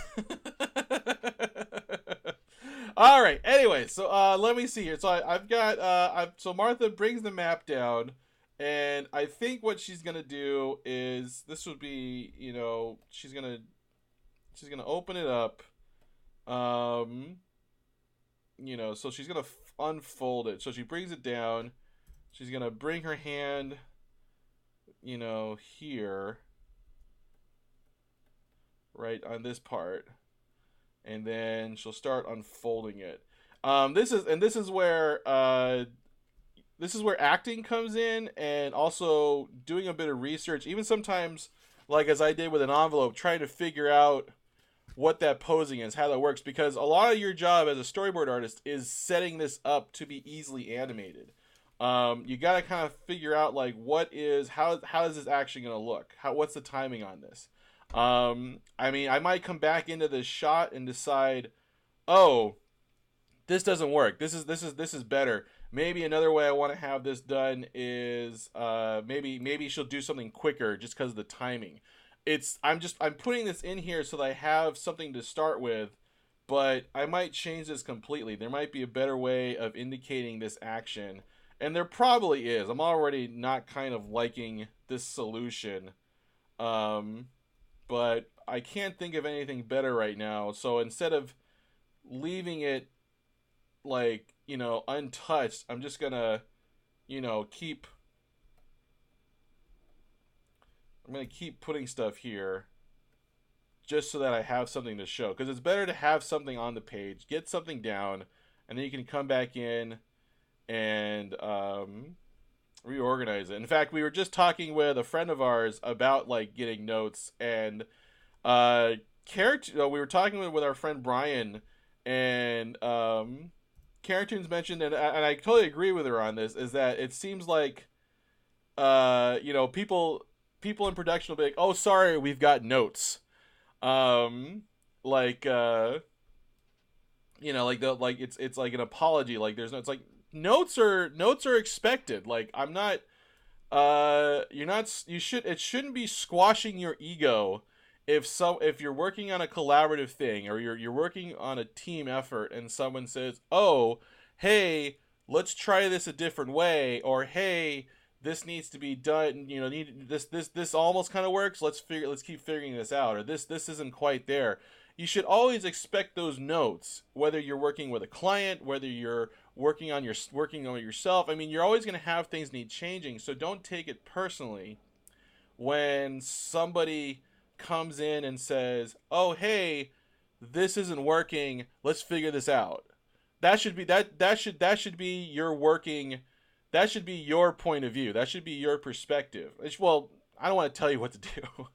All right. Anyway, so let me see here. So I've got so Martha brings the map down. And I think what she's gonna do is this would be, she's gonna open it up, so she's gonna unfold it. So she brings it down. She's gonna bring her hand, here, right on this part, and then she'll start unfolding it. This is where acting comes in, and also doing a bit of research, even sometimes like as I did with an envelope, trying to figure out what that posing is, how that works, because a lot of your job as a storyboard artist is setting this up to be easily animated. You got to kind of figure out like how is this actually going to look? What's the timing on this? I might come back into this shot and decide, oh, this doesn't work. This is better. Maybe another way I want to have this done is maybe she'll do something quicker just because of the timing. I'm putting this in here so that I have something to start with, but I might change this completely. There might be a better way of indicating this action, and there probably is. I'm already not kind of liking this solution, but I can't think of anything better right now. So instead of leaving it like, untouched, I'm just gonna, keep putting stuff here just so that I have something to show, because it's better to have something on the page, get something down, and then you can come back in and reorganize it. In fact, we were just talking with a friend of ours about like getting notes, and we were talking with our friend Brian, and Carrington's mentioned, and I totally agree with her on this, is that it seems like, people in production will be like, oh, sorry, we've got notes. Um, like, it's like an apology. Like there's no, it's like notes are expected. Like I'm not, you're not, it shouldn't be squashing your ego if you're working on a collaborative thing, or you're working on a team effort, and someone says, "Oh, hey, let's try this a different way," or "Hey, this needs to be done, this almost kind of works. Let's keep figuring this out," or this isn't quite there. You should always expect those notes, whether you're working with a client, whether you're working on yourself. I mean, you're always going to have things need changing, so don't take it personally when somebody comes in and says, "Oh, hey, this isn't working. Let's figure this out." That should be your working. That should be your point of view. That should be your perspective. Well, I don't want to tell you what to do.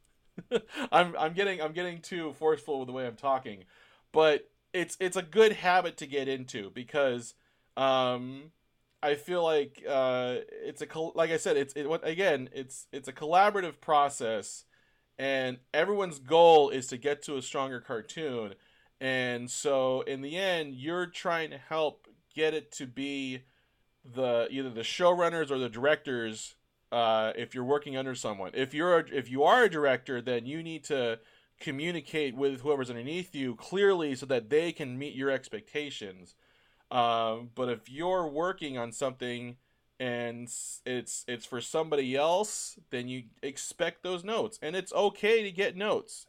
I'm getting too forceful with the way I'm talking, but it's a good habit to get into, because I feel like like I said, it's a collaborative process, and everyone's goal is to get to a stronger cartoon. And so in the end, you're trying to help get it to be either the showrunners or the directors. If you're working under someone, if you are a director, then you need to communicate with whoever's underneath you clearly so that they can meet your expectations. But if you're working on something and it's for somebody else, then you expect those notes, and it's okay to get notes.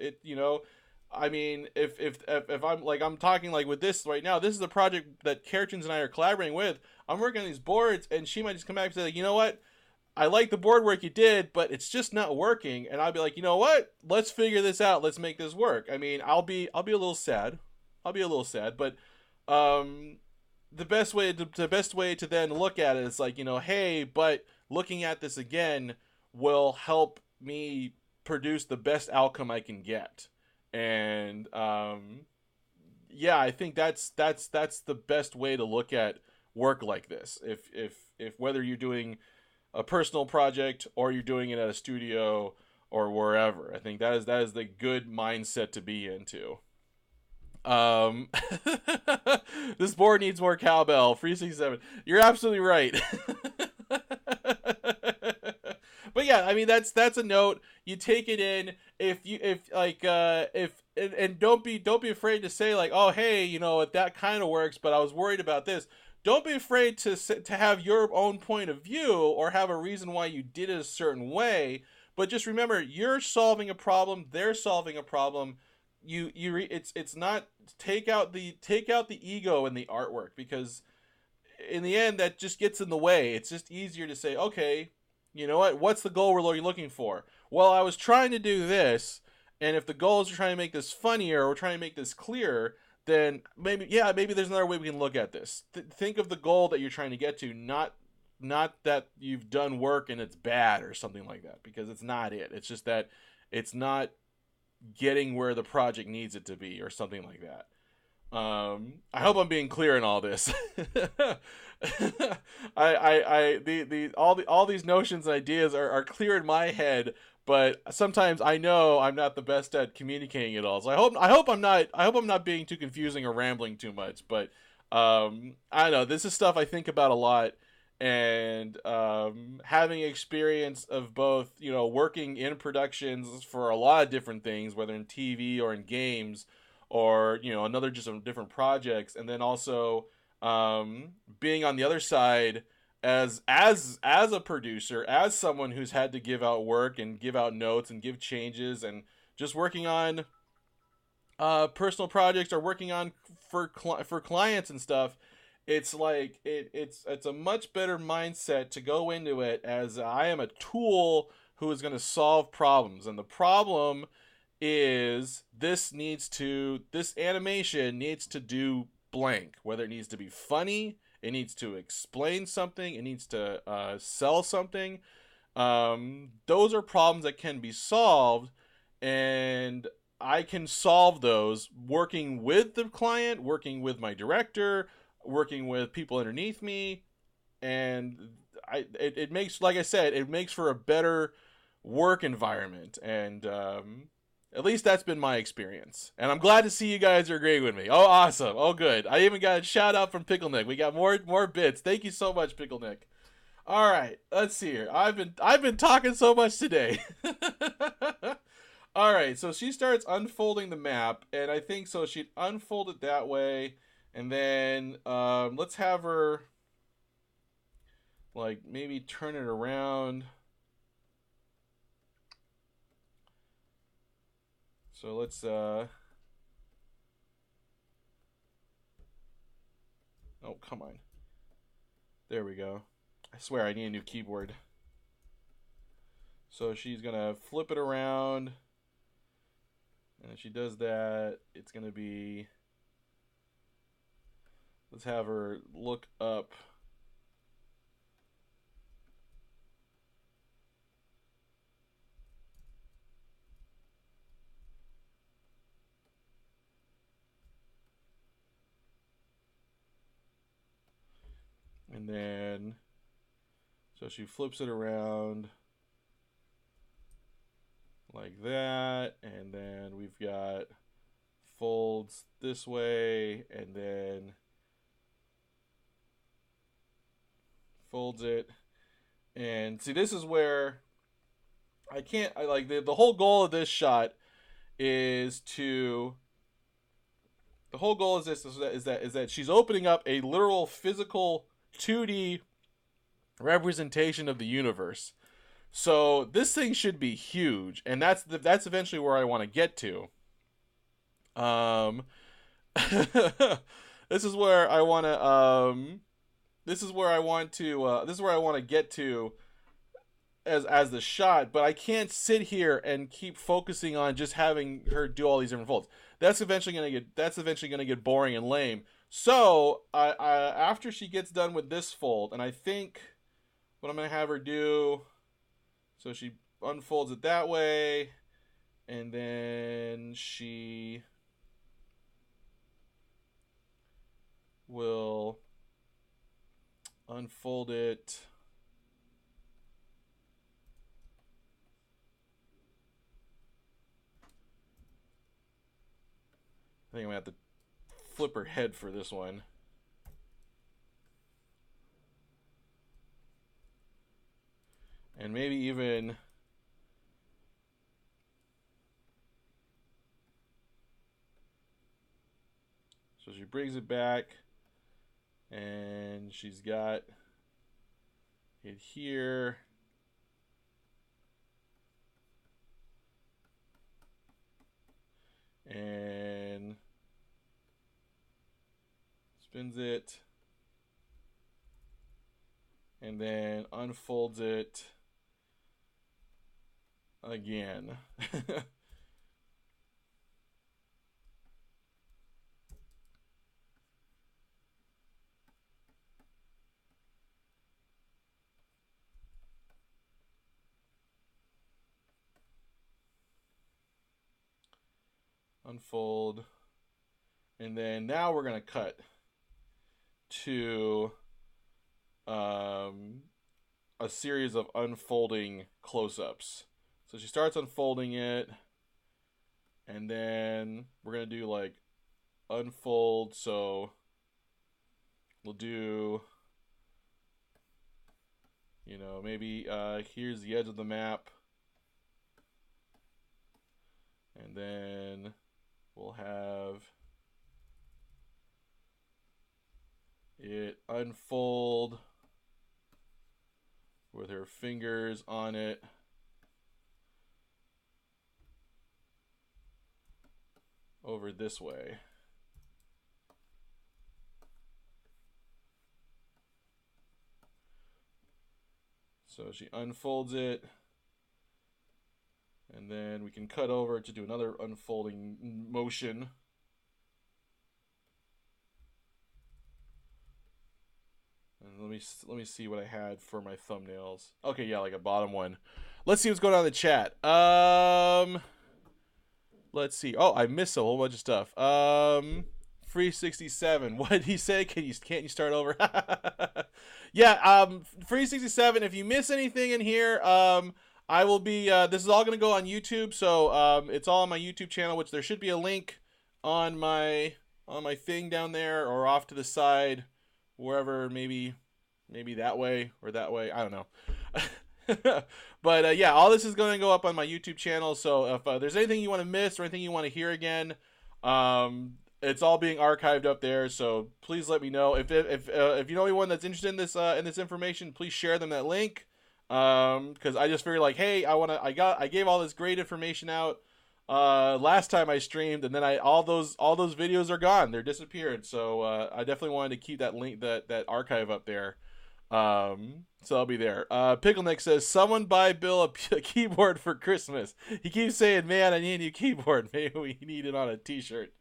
I mean, if I'm talking like with this right now, this is a project that Kertins and I are collaborating with. I'm working on these boards, and she might just come back and say, like, you know what? I like the board work you did, but it's just not working. And I'll be like, you know what? Let's figure this out. Let's make this work. I mean, I'll be a little sad. But the best way to then look at it is like, hey, but looking at this again will help me produce the best outcome I can get. And yeah, I think that's the best way to look at work like this. If whether you're doing a personal project or you're doing it at a studio or wherever, I think that is the good mindset to be into. This board needs more cowbell. 367. You're absolutely right. But yeah, I mean, that's a note. You take it in. And don't be afraid to say, like, oh, hey, that kind of works, but I was worried about this. Don't be afraid to have your own point of view or have a reason why you did it a certain way. But just remember, you're solving a problem. They're solving a problem. It's not, take out the ego in the artwork, because in the end that just gets in the way. It's just easier to say, okay, you know what's the goal we're looking for? Well, I was trying to do this, and if the goal is trying to make this funnier or trying to make this clearer, then maybe there's another way we can look at this. Think of the goal that you're trying to get to, not that you've done work and it's bad or something like that, because it's not it. It's just that it's not getting where the project needs it to be or something like that. I hope I'm being clear in all this. All these notions and ideas are clear in my head, but sometimes I know I'm not the best at communicating it all. So I hope I'm not being too confusing or rambling too much. But I don't know. This is stuff I think about a lot, and having experience of both, working in productions for a lot of different things, whether in TV or in games, or just different projects, and then also being on the other side as a producer, as someone who's had to give out work and give out notes and give changes, and just working on personal projects or working on for clients and stuff. It's like it's a much better mindset to go into it as I am a tool who is going to solve problems, and the problem is this animation needs to do blank, whether it needs to be funny, it needs to explain something, it needs to sell something. Those are problems that can be solved, and I can solve those working with the client, working with my director, working with people underneath me, and it makes, like I said, it makes for a better work environment, and at least that's been my experience. And I'm glad to see you guys are agreeing with me. Oh, awesome! Oh, good. I even got a shout out from Pickle Nick. We got more bits. Thank you so much, Pickle Nick. All right, let's see here. I've been talking so much today. All right, so she starts unfolding the map, and I think so. She'd unfold it that way, and then let's have her like maybe turn it around. So let's oh, come on. There we go. I swear I need a new keyboard. So she's gonna flip it around, and if she does that, it's gonna be, let's have her look up. And then, so she flips it around like that, and then we've got folds this way, and then folds it. And see, this is where I like the whole goal of this shot is to the whole goal is this is that she's opening up a literal physical 2D representation of the universe. So this thing should be huge, and that's eventually where I want to get to. This is where I want to this is where I want to this is where I want to get to as the shot, but I can't sit here and keep focusing on just having her do all these different folds. That's eventually gonna get boring and lame. So I after she gets done with this fold, and I think what I'm gonna have her do, so she unfolds it that way, and then she will unfold it I think I'm gonna have to flip her head for this one. And maybe even so she brings it back, and she's got it here. And spins it, and then unfolds it again. Unfold, and then now we're gonna cut to a series of unfolding close-ups. So she starts unfolding it, and then we're gonna do like unfold. So we'll do, maybe here's the edge of the map, and then we'll have it unfold with her fingers on it. Over this way. So she unfolds it, and then we can cut over to do another unfolding motion. And let me see what I had for my thumbnails. Okay, yeah, like a bottom one. Let's see what's going on in the chat. Let's see. Oh, I missed a whole bunch of stuff. Free 67. What did he say? Can't you start over? Yeah, Free 67. If you miss anything in here, I will be. This is all gonna go on YouTube, so it's all on my YouTube channel, which there should be a link on my thing down there or off to the side, wherever. Maybe that way or that way. I don't know. But yeah, all this is going to go up on my YouTube channel. So if there's anything you want to miss or anything you want to hear again, it's all being archived up there. So please let me know if you know anyone that's interested in this information. Please share them that link, because I just figured like, hey, I gave all this great information out last time I streamed, and then all those videos are gone. They're disappeared. So I definitely wanted to keep that link, that archive up there. So I'll be there. Pickle Nick says, someone buy Bill a keyboard for Christmas. He keeps saying, man, I need a new keyboard. Maybe we need it on a t-shirt.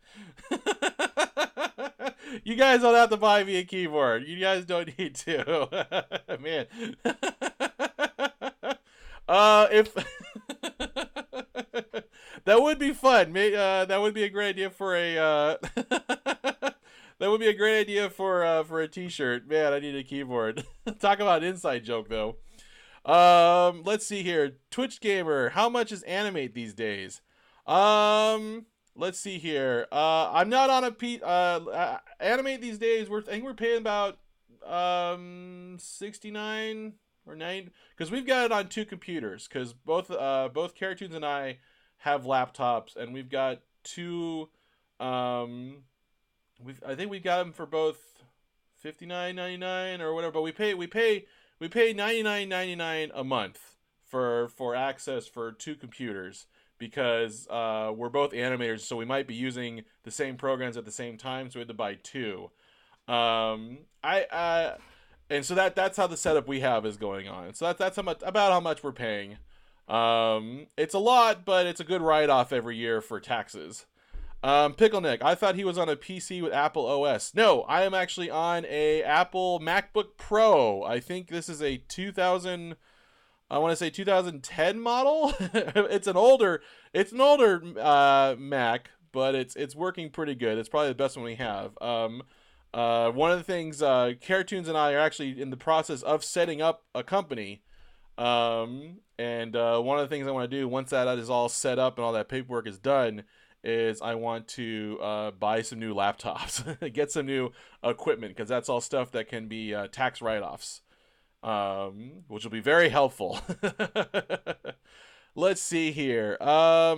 You guys don't have to buy me a keyboard. You guys don't need to. Man. If that would be fun. That would be a great idea for a that would be a great idea for a t-shirt. Man, I need a keyboard. Talk about an inside joke though. Let's see here. Twitch Gamer, how much is Animate these days? Let's see here. I'm not on a Animate these days. I think we're paying about 69 or 9, because we've got it on 2 computers, because both Cartoons and I have laptops, and we've got 2 I think we got them for both $59.99 or whatever, but we pay $99.99 a month for access for 2 computers, because we're both animators, so we might be using the same programs at the same time, so we had to buy 2. And so that's how the setup we have is going on. So that's about how much we're paying. It's a lot, but it's a good write-off every year for taxes. Pickle Nick, I thought he was on a PC with Apple OS. No, I am actually on a Apple MacBook Pro. I think this is a 2010 model. It's an older Mac, but it's working pretty good. It's probably the best one we have. One of the things, Cartoons and I are actually in the process of setting up a company. And one of the things I want to do once that is all set up and all that paperwork is done is I want to buy some new laptops, get some new equipment, because that's all stuff that can be tax write-offs, which will be very helpful. Let's see here.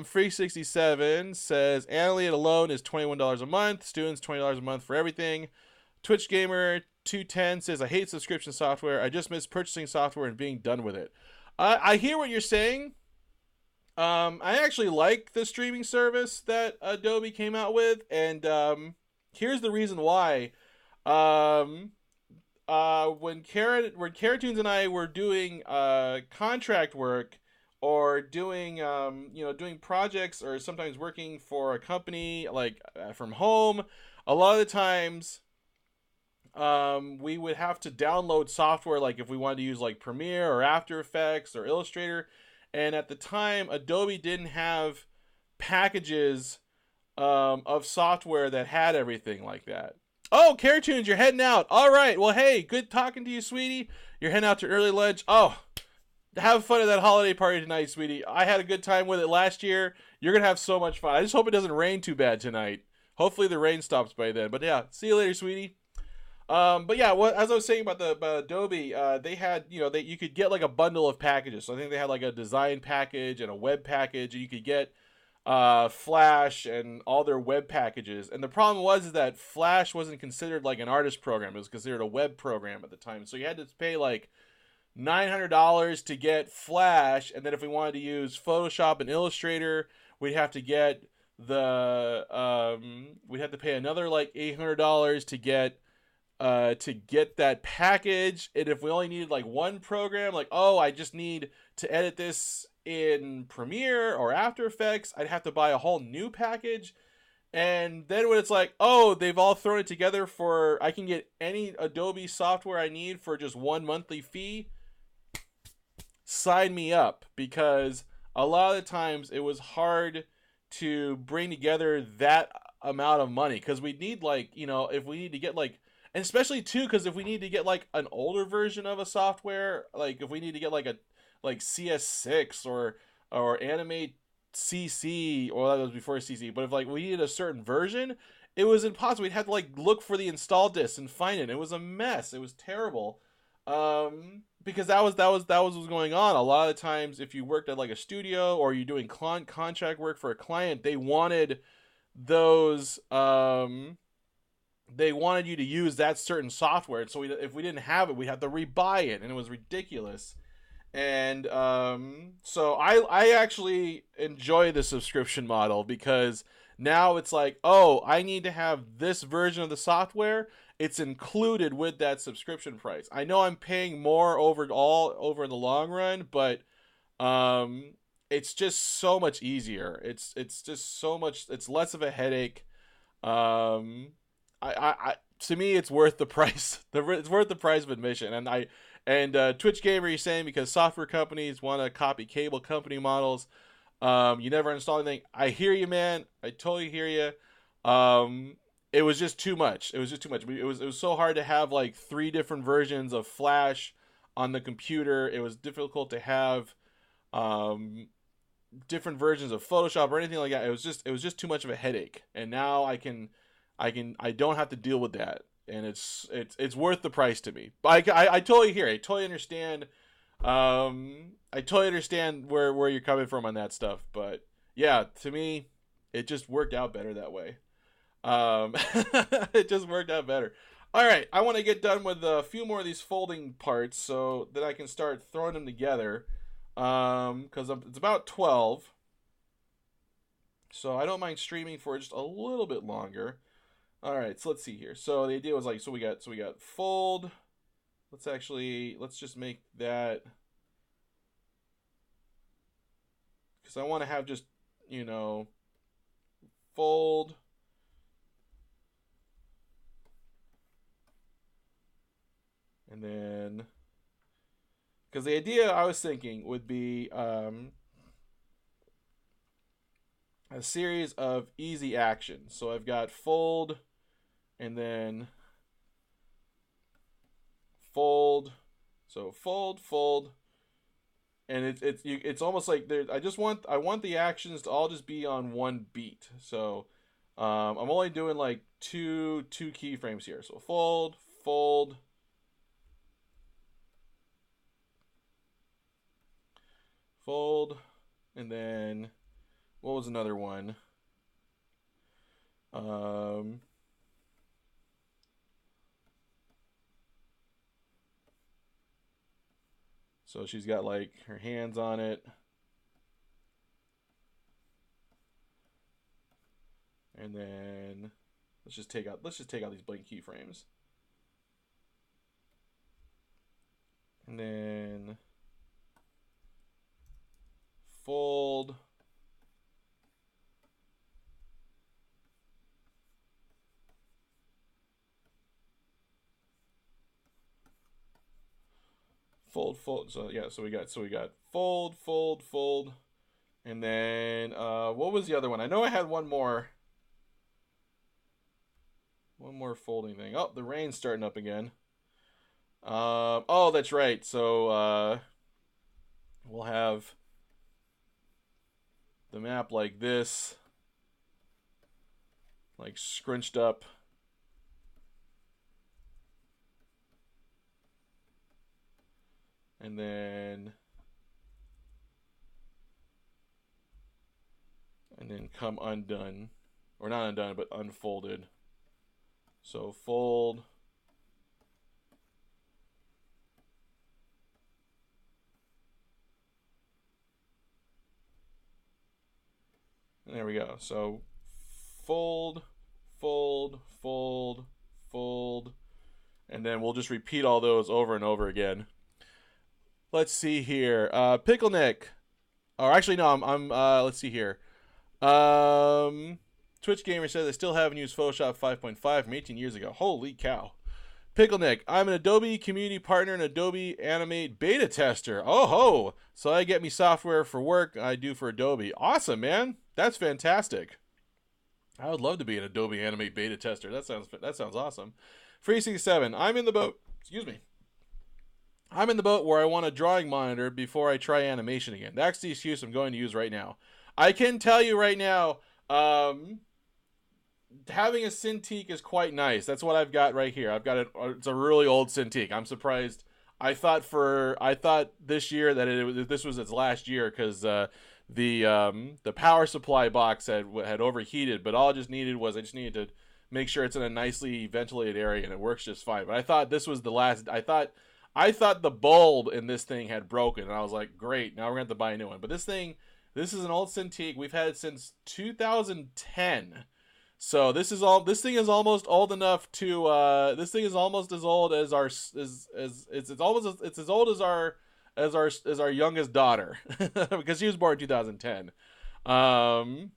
Free 67 says Annalete alone is $21 a month. Students $20 a month for everything. Twitch Gamer 210 says I hate subscription software. I just miss purchasing software and being done with it. I hear what you're saying. I actually like the streaming service that Adobe came out with, and here's the reason why. When Cartoons and I were doing contract work, or doing doing projects, or sometimes working for a company like from home, a lot of the times we would have to download software, like if we wanted to use like Premiere or After Effects or Illustrator. And at the time, Adobe didn't have packages of software that had everything like that. Oh, Cartoons, you're heading out. All right. Well, hey, good talking to you, sweetie. You're heading out to early lunch. Oh, have fun at that holiday party tonight, sweetie. I had a good time with it last year. You're going to have so much fun. I just hope it doesn't rain too bad tonight. Hopefully the rain stops by then. But yeah, see you later, sweetie. But yeah, as I was saying about Adobe, they had, you could get like a bundle of packages. So I think they had like a design package and a web package, and you could get Flash and all their web packages. And the problem was that Flash wasn't considered like an artist program. It was considered a web program at the time. So you had to pay like $900 to get Flash, and then if we wanted to use Photoshop and Illustrator, we'd have to pay another like $800 to get that package. And if we only needed like one program, like, oh, I just need to edit this in Premiere or After Effects, I'd have to buy a whole new package. And then when it's like, oh, they've all thrown it together I can get any Adobe software I need for just one monthly fee, sign me up. Because a lot of the times it was hard to bring together that amount of money, because we need, like, if we need to get like, and especially too, because if we need to get like an older version of a software, like if we need to get like a like CS6 or Animate CC, or that was before CC, but if like we needed a certain version, it was impossible. We'd have to like look for the install disk and find it. It was a mess. It was terrible. Because that was what was going on. A lot of the times, if you worked at like a studio or you're doing contract work for a client, they wanted those they wanted you to use that certain software. So if we didn't have it, we'd have to rebuy it, and it was ridiculous. And so I actually enjoy the subscription model, because now it's like, oh, I need to have this version of the software. It's included with that subscription price. I know I'm paying more over in the long run, but it's just so much easier. It's just so much. It's less of a headache. I to me, it's worth the price. It's worth the price of admission. And Twitch Gamer, you're saying because software companies want to copy cable company models. You never install anything. I hear you, man. I totally hear you. It was just too much. It was so hard to have like 3 different versions of Flash on the computer. It was difficult to have different versions of Photoshop or anything like that. It was just too much of a headache. And now I don't have to deal with that. And it's worth the price to me. But I totally hear it. I totally understand. I totally understand where you're coming from on that stuff. But yeah, to me, it just worked out better that way. It just worked out better. All right, I want to get done with a few more of these folding parts so that I can start throwing them together. Because it's about 12. So I don't mind streaming for just a little bit longer. All right, so let's see here. So the idea was like, so we got fold. Let's just make that, because I want to have just, fold. And then, because the idea I was thinking would be a series of easy actions. So I've got fold, and then fold. So fold, and it's almost like I want the actions to all just be on one beat. So I'm only doing like two keyframes here. So fold, and then what was another one? So she's got like her hands on it. And then let's just take out these blank keyframes. And then fold. Fold. So yeah, so we got fold, and then what was the other one? I know I had one more folding thing. Oh, the rain's starting up again. Oh, that's right. So we'll have the map like this, like scrunched up. And then come undone, or not undone, but unfolded. So fold. And there we go. So fold, and then we'll just repeat all those over and over again. Let's see here. Pickle Nick. Or actually, no, I'm let's see here. Twitch Gamer says I still haven't used Photoshop 5.5 from 18 years ago. Holy cow. Pickle Nick, I'm an Adobe community partner and Adobe Animate beta tester. Oh ho! So I get me software for work I do for Adobe. Awesome, man. That's fantastic. I would love to be an Adobe Animate beta tester. That sounds awesome. Free 67. I'm in the boat. Excuse me. I'm in the boat where I want a drawing monitor before I try animation again. That's the excuse I'm going to use right now. I can tell you right now, having a Cintiq is quite nice. That's what I've got right here. I've got it's a really old Cintiq. I'm surprised. I thought this year that this was its last year because the power supply box had overheated. But all I just needed to make sure it's in a nicely ventilated area and it works just fine. But I thought this was the last. I thought the bulb in this thing had broken, and I was like, great, now we're gonna have to buy a new one. But this is an old Cintiq. We've had it since 2010. So this thing is almost old enough to this thing is almost as old as our it's as old as our youngest daughter because she was born in 2010. Um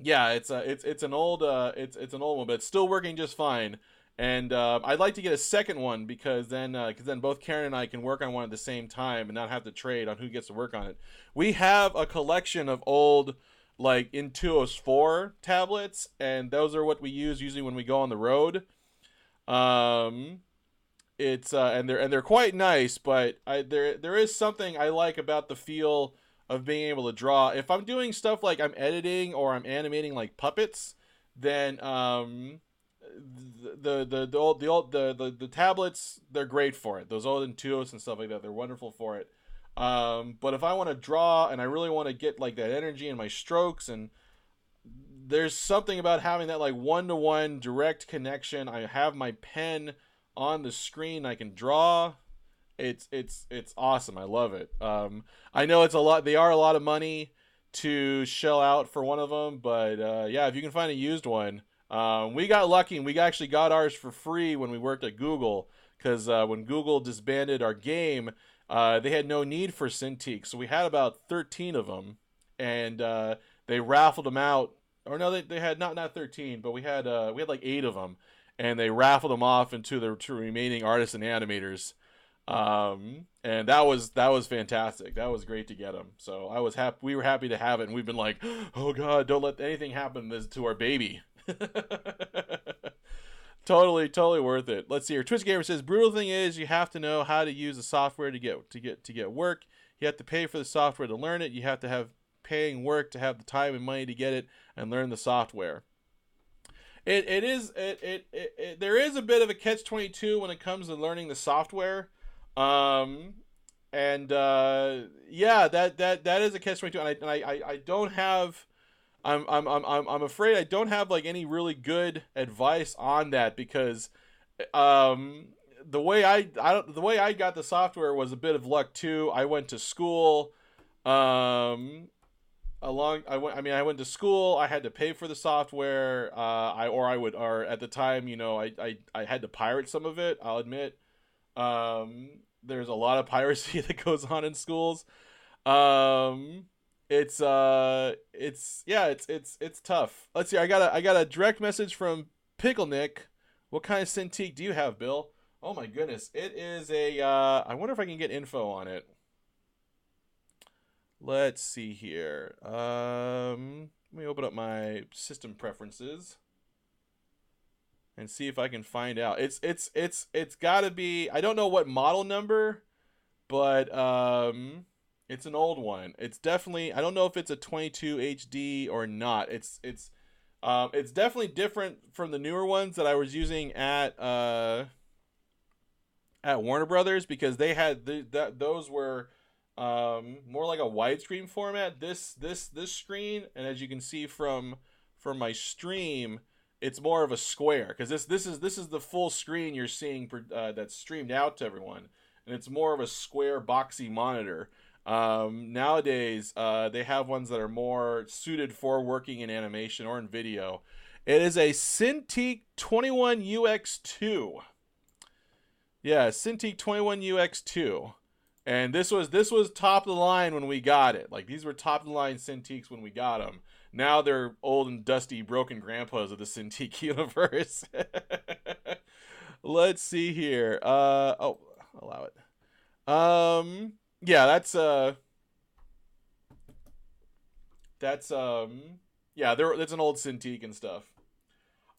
yeah, it's an old it's an old one, but it's still working just fine. And I'd like to get a second one because then both Karen and I can work on one at the same time and not have to trade on who gets to work on it. We have a collection of old like Intuos 4 tablets, and those are what we use usually when we go on the road. Um, it's they're quite nice, but there is something I like about the feel of being able to draw. If I'm doing stuff like I'm editing or I'm animating like puppets, then the tablets, they're great for it. Those old Intuos and stuff like that, they're wonderful for it. But if I want to draw and I really want to get like that energy in my strokes, and there's something about having that like one-to-one direct connection. I have my pen on the screen, I can draw. It's awesome. I love it. I know it's a lot. They are a lot of money to shell out for one of them, but yeah, if you can find a used one. We got lucky and we actually got ours for free when we worked at Google because when Google disbanded our game, they had no need for Cintiq, so we had about 13 of them, and they raffled them out. Or no, they had not 13, but we had like 8 of them, and they raffled them off into the two remaining artists and animators. And that was fantastic. That was great to get them. So I was happy. We were happy to have it, and we've been like, oh god, don't let anything happen to our baby. Totally worth it. Let's see here. Twitch Gamer says, brutal thing is you have to know how to use the software to get work. You have to pay for the software to learn it. You have to have paying work to have the time and money to get it and learn the software. There is a bit of a catch-22 when it comes to learning the software. And yeah, that is a catch-22, and I don't have. I'm afraid I don't have like any really good advice on that because the way I got the software was a bit of luck too. I went to school I went to school. I had to pay for the software. Or at the time, I had to pirate some of it. I'll admit. There's a lot of piracy that goes on in schools. It's tough. Let's see. I got a direct message from Pickle Nick. What kind of Cintiq do you have, Bill? Oh my goodness. It is a I wonder if I can get info on it. Let's see here. Let me open up my system preferences and see if I can find out. It's got to be, I don't know what model number, but it's an old one. It's definitely, I don't know if it's a 22 HD or not. It's definitely different from the newer ones that I was using at Warner Brothers because they had those were more like a widescreen format. This screen, and as you can see from my stream, it's more of a square because this is the full screen you're seeing that's streamed out to everyone, and it's more of a square boxy monitor. Nowadays, they have ones that are more suited for working in animation or in video. It is a Cintiq 21UX2. Yeah, Cintiq 21UX2. And this was top of the line when we got it. Like, these were top of the line Cintiqs when we got them. Now they're old and dusty, broken grandpas of the Cintiq universe. Let's see here. Allow it. Yeah, that's Yeah, it's an old Cintiq and stuff.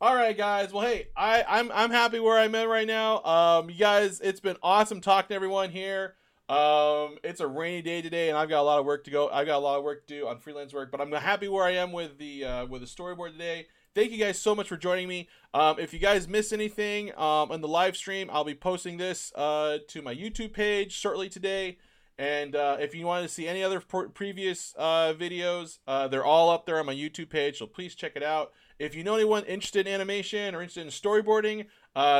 All right, guys. Well, hey, I'm happy where I'm at right now. You guys, it's been awesome talking to everyone here. It's a rainy day today, and I've got a lot of work to go. I've got a lot of work to do on freelance work, but I'm happy where I am with the storyboard today. Thank you guys so much for joining me. If you guys miss anything on the live stream, I'll be posting this to my YouTube page shortly today. And if you wanted to see any other previous videos, they're all up there on my YouTube page, so please check it out. If you know anyone interested in animation or interested in storyboarding,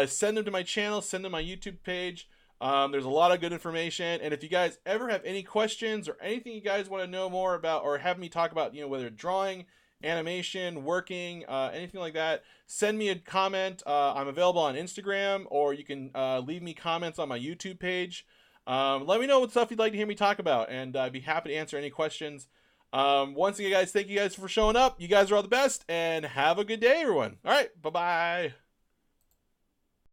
send them to my channel, send them to my YouTube page. There's a lot of good information. And if you guys ever have any questions or anything you guys want to know more about or have me talk about, whether drawing, animation, working, anything like that, send me a comment. I'm available on Instagram, or you can leave me comments on my YouTube page. Let me know what stuff you'd like to hear me talk about, and I'd be happy to answer any questions. Once again, guys, thank you guys for showing up. You guys are all the best, and have a good day, everyone. All right, bye-bye.